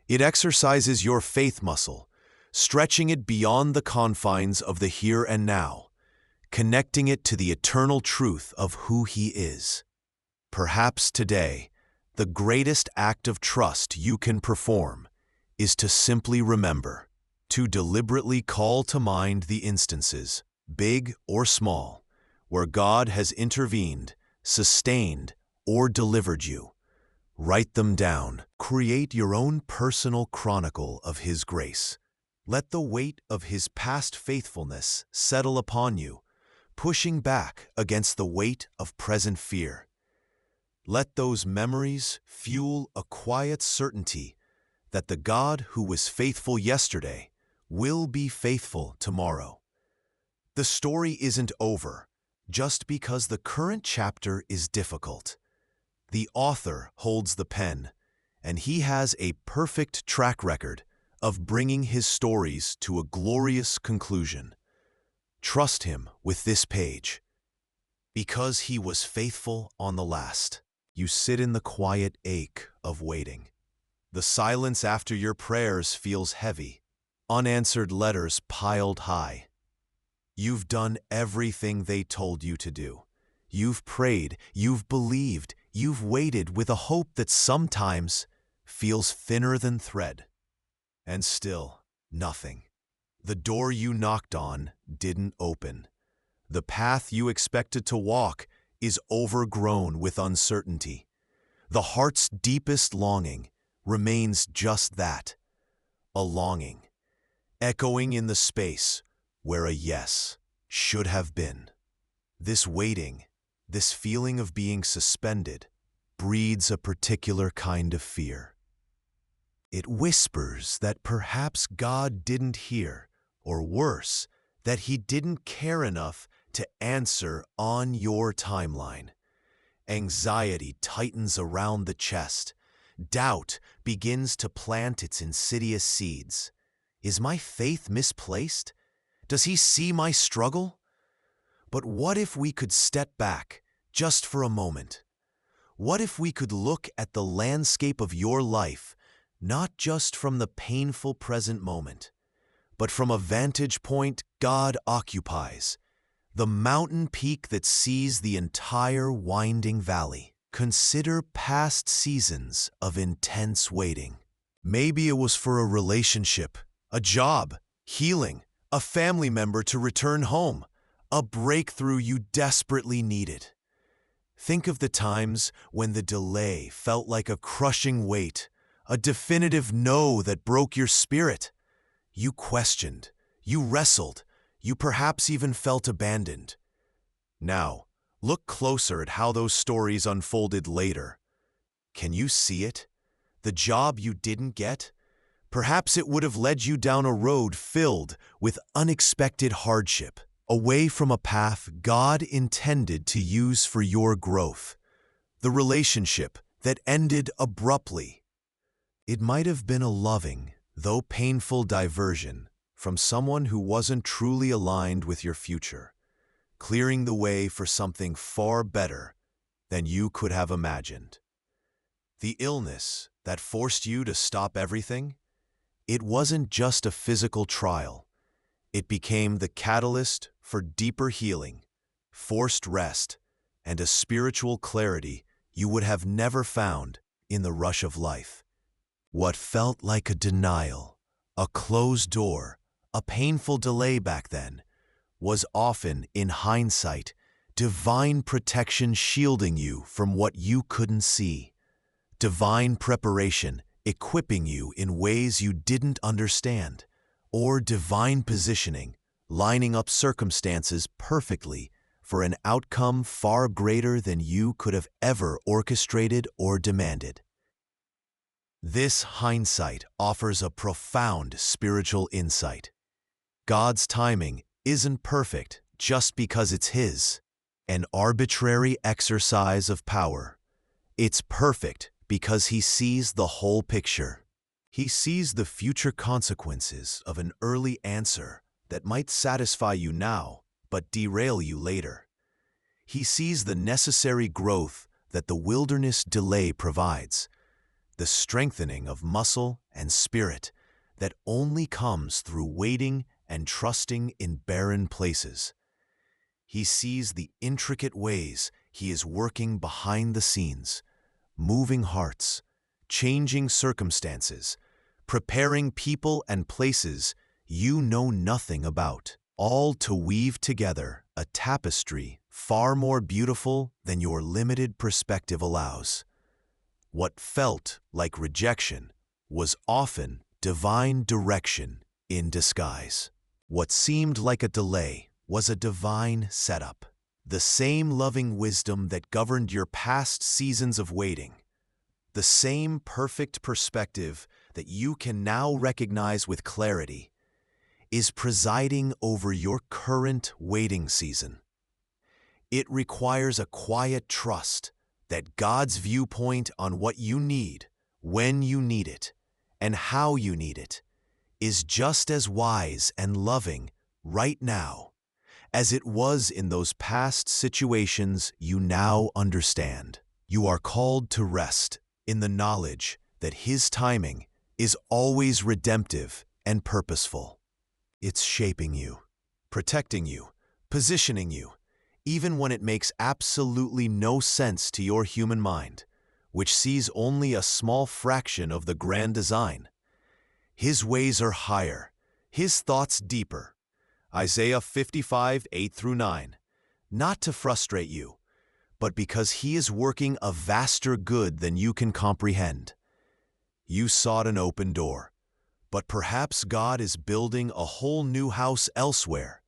It exercises your faith muscle, stretching it beyond the confines of the here and now, connecting it to the eternal truth of who He is. Perhaps today, the greatest act of trust you can perform is to simply remember, to deliberately call to mind the instances, big or small, where God has intervened, sustained, or delivered you. Write them down. Create your own personal chronicle of His grace. Let the weight of His past faithfulness settle upon you, pushing back against the weight of present fear. Let those memories fuel a quiet certainty that the God who was faithful yesterday will be faithful tomorrow. The story isn't over just because the current chapter is difficult. The author holds the pen, and he has a perfect track record of bringing his stories to a glorious conclusion. Trust him with this page. Because he was faithful on the last, you sit in the quiet ache of waiting. The silence after your prayers feels heavy, unanswered letters piled high. You've done everything they told you to do. You've prayed, you've believed, you've waited with a hope that sometimes feels thinner than thread. And still, nothing. The door you knocked on didn't open. The path you expected to walk is overgrown with uncertainty. The heart's deepest longing remains just that, a longing, echoing in the space where a yes should have been. This waiting, this feeling of being suspended, breeds a particular kind of fear. It whispers that perhaps God didn't hear, or worse, that He didn't care enough to answer on your timeline. Anxiety tightens around the chest. Doubt begins to plant its insidious seeds. Is my faith misplaced? Does He see my struggle? But what if we could step back just for a moment? What if we could look at the landscape of your life, not just from the painful present moment, but from a vantage point God occupies, the mountain peak that sees the entire winding valley? Consider past seasons of intense waiting. Maybe it was for a relationship, a job, healing, a family member to return home, a breakthrough you desperately needed. Think of the times when the delay felt like a crushing weight, a definitive no that broke your spirit. You questioned, you wrestled, you perhaps even felt abandoned. Now, look closer at how those stories unfolded later. Can you see it? The job you didn't get? Perhaps it would have led you down a road filled with unexpected hardship, away from a path God intended to use for your growth. The relationship that ended abruptly. It might have been a loving, though painful diversion from someone who wasn't truly aligned with your future, clearing the way for something far better than you could have imagined. The illness that forced you to stop everything, it wasn't just a physical trial. It became the catalyst for deeper healing, forced rest, and a spiritual clarity you would have never found in the rush of life. What felt like a denial, a closed door, a painful delay back then, was often, in hindsight, divine protection shielding you from what you couldn't see. Divine preparation equipping you in ways you didn't understand, or divine positioning lining up circumstances perfectly for an outcome far greater than you could have ever orchestrated or demanded. This hindsight offers a profound spiritual insight. God's timing isn't perfect just because it's His, an arbitrary exercise of power. It's perfect because He sees the whole picture. He sees the future consequences of an early answer that might satisfy you now but derail you later. He sees the necessary growth that the wilderness delay provides, the strengthening of muscle and spirit that only comes through waiting and trusting in barren places. He sees the intricate ways He is working behind the scenes, moving hearts, changing circumstances, preparing people and places you know nothing about, all to weave together a tapestry far more beautiful than your limited perspective allows. What felt like rejection was often divine direction in disguise. What seemed like a delay was a divine setup. The same loving wisdom that governed your past seasons of waiting, the same perfect perspective that you can now recognize with clarity, is presiding over your current waiting season. It requires a quiet trust that God's viewpoint on what you need, when you need it, and how you need it, is just as wise and loving right now as it was in those past situations you now understand. You are called to rest in the knowledge that His timing is always redemptive and purposeful. It's shaping you, protecting you, positioning you, even when it makes absolutely no sense to your human mind, which sees only a small fraction of the grand design. His ways are higher, His thoughts deeper. Isaiah 55, 8-9. Not to frustrate you, but because He is working a vaster good than you can comprehend. You sought an open door, but perhaps God is building a whole new house elsewhere,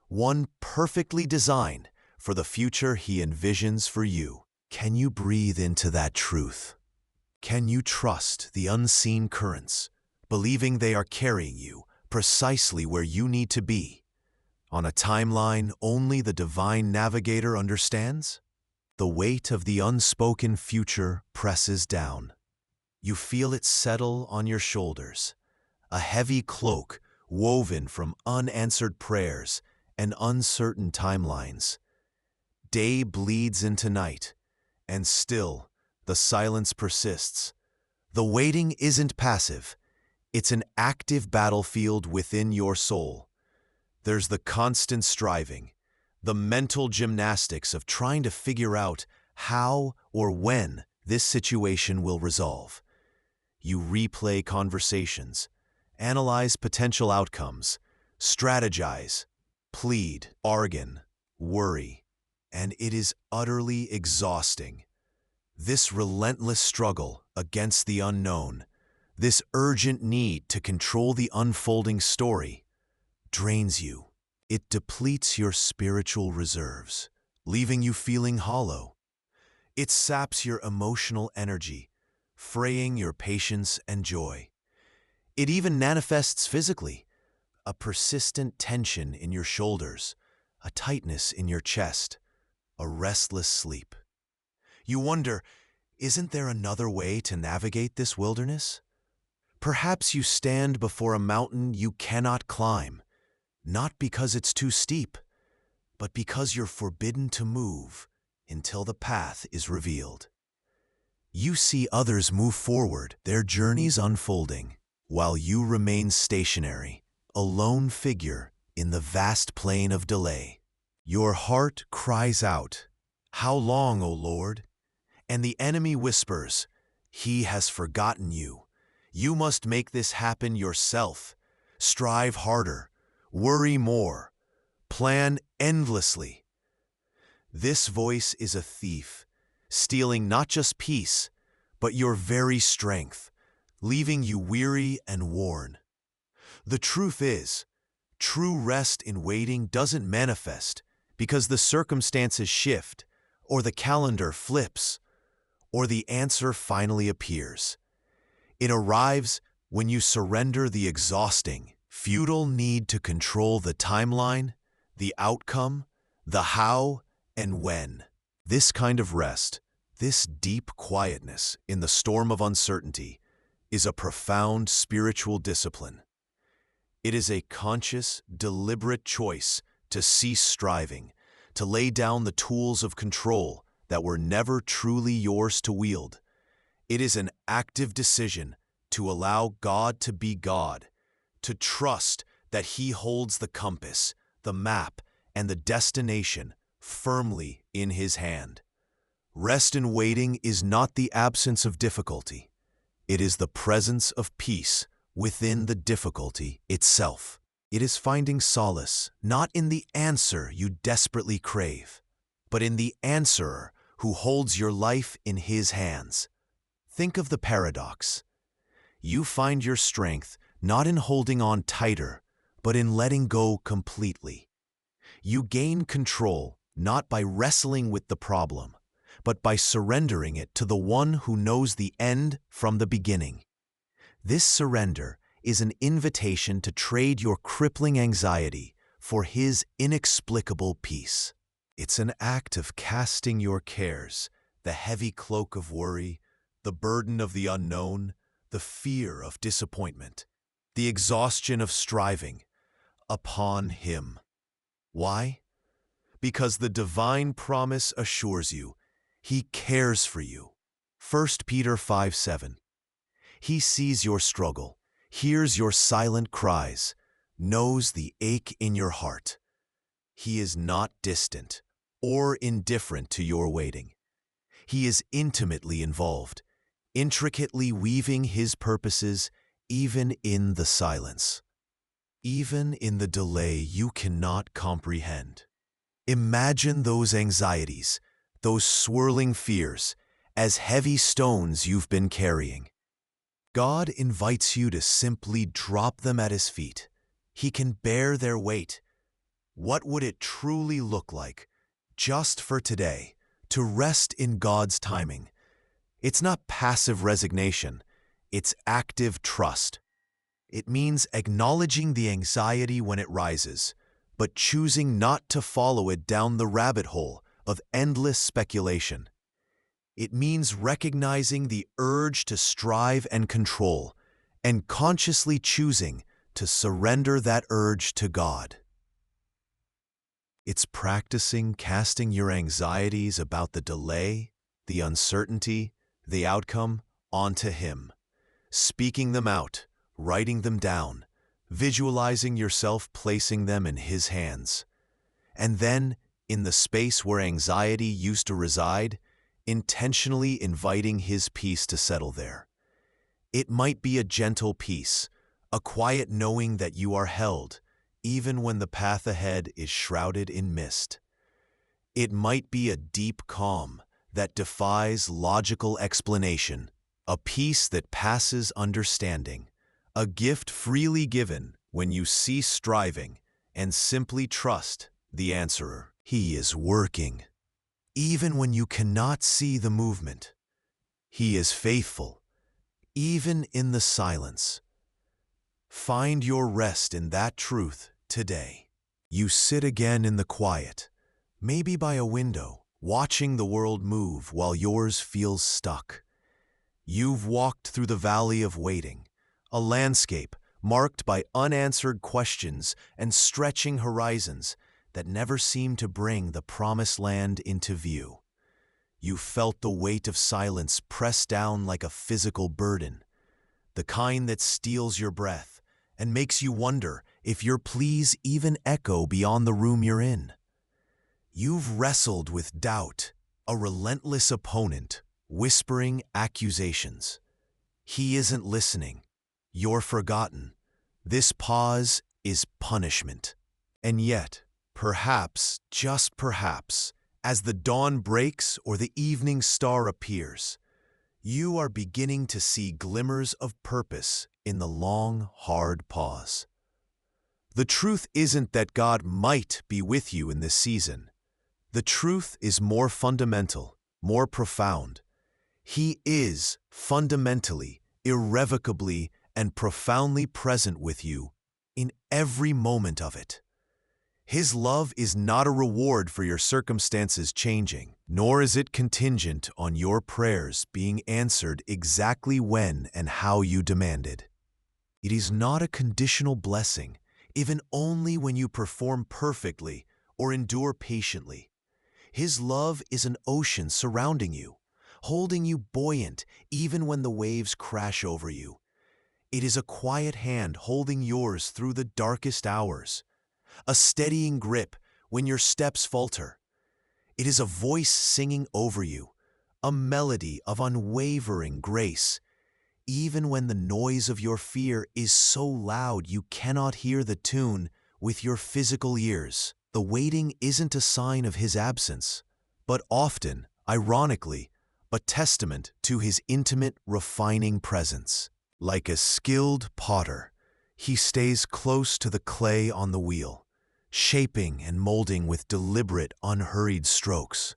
one perfectly designed for the future He envisions for you. Can you breathe into that truth? Can you trust the unseen currents, believing they are carrying you precisely where you need to be, on a timeline only the divine navigator understands? The weight of the unspoken future presses down. You feel it settle on your shoulders, a heavy cloak woven from unanswered prayers and uncertain timelines. Day bleeds into night, and still the silence persists. The waiting isn't passive. It's an active battlefield within your soul. There's the constant striving, the mental gymnastics of trying to figure out how or when this situation will resolve. You replay conversations, analyze potential outcomes, strategize, plead, argue, worry, and it is utterly exhausting. This relentless struggle against the unknown, this urgent need to control the unfolding story, drains you. It depletes your spiritual reserves, leaving you feeling hollow. It saps your emotional energy, fraying your patience and joy. It even manifests physically, a persistent tension in your shoulders, a tightness in your chest, a restless sleep. You wonder, isn't there another way to navigate this wilderness? Perhaps you stand before a mountain you cannot climb, not because it's too steep, but because you're forbidden to move until the path is revealed. You see others move forward, their journeys unfolding, while you remain stationary, a lone figure in the vast plain of delay. Your heart cries out, "How long, O Lord?" And the enemy whispers, "He has forgotten you. You must make this happen yourself. Strive harder, worry more, plan endlessly." This voice is a thief, stealing not just peace, but your very strength, leaving you weary and worn. The truth is, true rest in waiting doesn't manifest because the circumstances shift, or the calendar flips, or the answer finally appears. It arrives when you surrender the exhausting, futile need to control the timeline, the outcome, the how and when. This kind of rest, this deep quietness in the storm of uncertainty, is a profound spiritual discipline. It is a conscious, deliberate choice to cease striving, to lay down the tools of control that were never truly yours to wield. It is an active decision to allow God to be God, to trust that He holds the compass, the map, and the destination firmly in His hand. Rest in waiting is not the absence of difficulty. It is the presence of peace within the difficulty itself. It is finding solace not in the answer you desperately crave, but in the answerer who holds your life in His hands. Think of the paradox. You find your strength not in holding on tighter, but in letting go completely. You gain control not by wrestling with the problem, but by surrendering it to the one who knows the end from the beginning. This surrender is an invitation to trade your crippling anxiety for His inexplicable peace. It's an act of casting your cares, the heavy cloak of worry, the burden of the unknown, the fear of disappointment, the exhaustion of striving, upon Him. Why? Because the divine promise assures you He cares for you. 1 Peter 5:7. He sees your struggle, hears your silent cries, knows the ache in your heart. He is not distant or indifferent to your waiting. He is intimately involved, intricately weaving His purposes even in the silence, even in the delay you cannot comprehend. Imagine those anxieties, those swirling fears, as heavy stones you've been carrying. God invites you to simply drop them at His feet. He can bear their weight. What would it truly look like, just for today, to rest in God's timing? It's not passive resignation, it's active trust. It means acknowledging the anxiety when it rises, but choosing not to follow it down the rabbit hole of endless speculation. It means recognizing the urge to strive and control, and consciously choosing to surrender that urge to God. It's practicing casting your anxieties about the delay, the uncertainty, the outcome onto Him, speaking them out, writing them down, visualizing yourself placing them in His hands. And then, in the space where anxiety used to reside, intentionally inviting His peace to settle there. It might be a gentle peace, a quiet knowing that you are held, even when the path ahead is shrouded in mist. It might be a deep calm that defies logical explanation, a peace that passes understanding, a gift freely given when you cease striving and simply trust the answerer. He is working. Even when you cannot see the movement, He is faithful, even in the silence. Find your rest in that truth today. You sit again in the quiet, maybe by a window, watching the world move while yours feels stuck. You've walked through the valley of waiting, a landscape marked by unanswered questions and stretching horizons that never seem to bring the promised land into view. You felt the weight of silence press down like a physical burden, the kind that steals your breath and makes you wonder if your pleas even echo beyond the room you're in. You've wrestled with doubt, a relentless opponent, whispering accusations. He isn't listening. You're forgotten. This pause is punishment. And yet, perhaps, just perhaps, as the dawn breaks or the evening star appears, you are beginning to see glimmers of purpose in the long, hard pause. The truth isn't that God might be with you in this season. The truth is more fundamental, more profound. He is fundamentally, irrevocably, and profoundly present with you in every moment of it. His love is not a reward for your circumstances changing, nor is it contingent on your prayers being answered exactly when and how you demanded. It is not a conditional blessing, even only when you perform perfectly or endure patiently. His love is an ocean surrounding you, holding you buoyant even when the waves crash over you. It is a quiet hand holding yours through the darkest hours, a steadying grip when your steps falter. It is a voice singing over you, a melody of unwavering grace, even when the noise of your fear is so loud you cannot hear the tune with your physical ears. The waiting isn't a sign of his absence, but often, ironically, a testament to his intimate, refining presence. Like a skilled potter, he stays close to the clay on the wheel, shaping and molding with deliberate, unhurried strokes.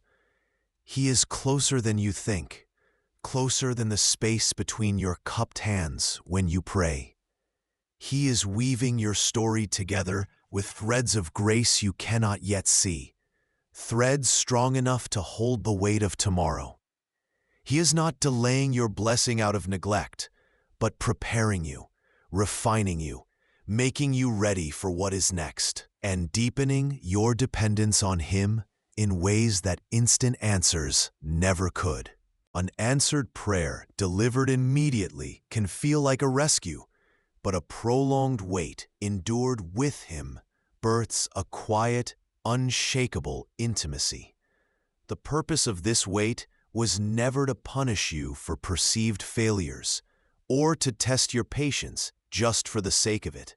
He is closer than you think, closer than the space between your cupped hands when you pray. He is weaving your story together with threads of grace you cannot yet see, threads strong enough to hold the weight of tomorrow. He is not delaying your blessing out of neglect, but preparing you, refining you, making you ready for what is next, and deepening your dependence on him in ways that instant answers never could. An answered prayer delivered immediately can feel like a rescue, but a prolonged wait endured with him births a quiet, unshakable intimacy. The purpose of this wait was never to punish you for perceived failures or to test your patience just for the sake of it.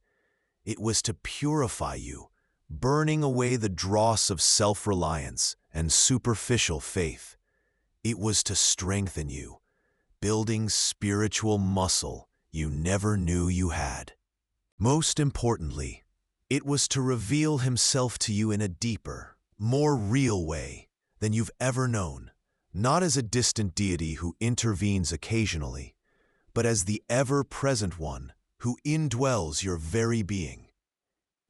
It was to purify you, burning away the dross of self-reliance and superficial faith. It was to strengthen you, building spiritual muscle you never knew you had. Most importantly, it was to reveal himself to you in a deeper, more real way than you've ever known, not as a distant deity who intervenes occasionally, but as the ever-present one who indwells your very being.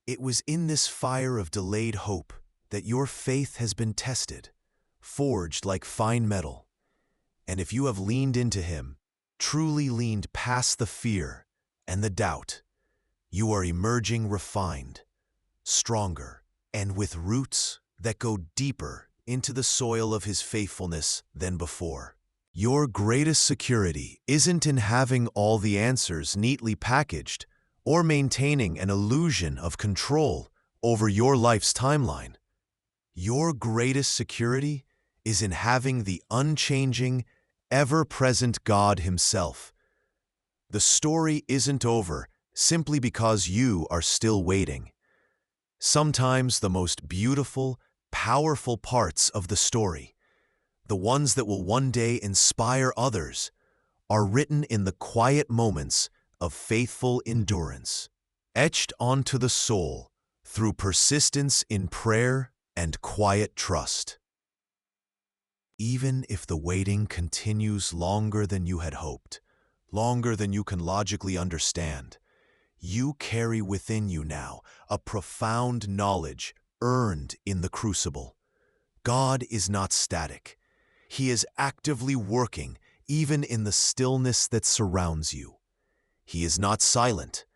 It was in this fire of delayed hope that your faith has been tested, forged like fine metal. And if you have leaned into him, truly leaned past the fear and the doubt, you are emerging refined, stronger, and with roots that go deeper into the soil of his faithfulness than before. Your greatest security isn't in having all the answers neatly packaged or maintaining an illusion of control over your life's timeline. Your greatest security is in having the unchanging, ever-present God himself. The story isn't over simply because you are still waiting. Sometimes the most beautiful, powerful parts of the story, the ones that will one day inspire others, are written in the quiet moments of faithful endurance, etched onto the soul through persistence in prayer and quiet trust. Even if the waiting continues longer than you had hoped, longer than you can logically understand, you carry within you now a profound knowledge earned in the crucible. God is not static. He is actively working even in the stillness that surrounds you. He is not silent.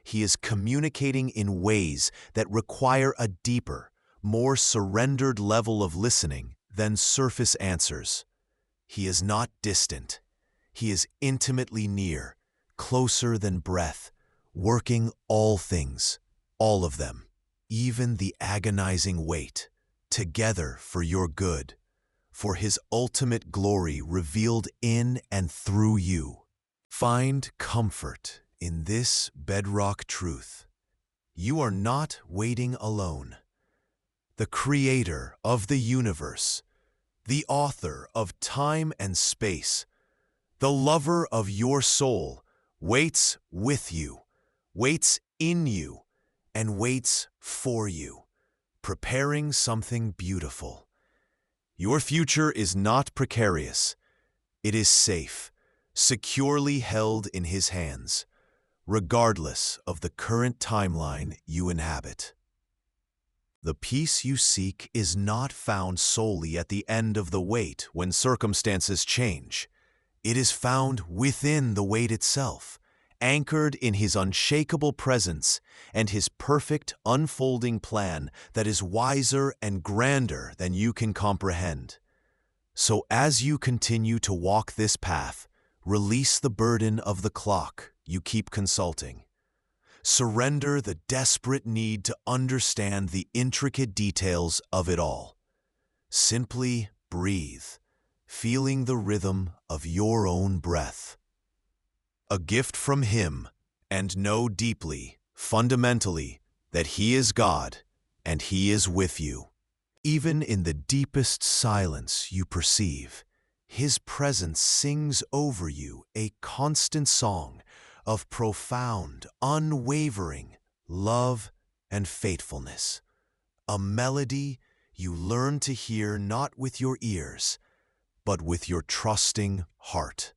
He is communicating in ways that require a deeper, more surrendered level of listening than surface answers. He is not distant. He is intimately near, closer than breath, working all things, all of them, even the agonizing wait, together for your good, for his ultimate glory revealed in and through you. Find comfort in this bedrock truth. You are not waiting alone. The creator of the universe, the author of time and space, the lover of your soul, waits with you, waits in you, and waits for you, preparing something beautiful. Your future is not precarious. It is safe, securely held in His hands, regardless of the current timeline you inhabit. The peace you seek is not found solely at the end of the wait when circumstances change. It is found within the wait itself, anchored in His unshakable presence and His perfect unfolding plan that is wiser and grander than you can comprehend. So as you continue to walk this path, release the burden of the clock you keep consulting. Surrender the desperate need to understand the intricate details of it all. Simply breathe, feeling the rhythm of your own breath. A gift from Him, and know deeply, fundamentally, that He is God and He is with you. Even in the deepest silence you perceive, His presence sings over you a constant song of profound, unwavering love and faithfulness. A melody you learn to hear not with your ears, but with your trusting heart.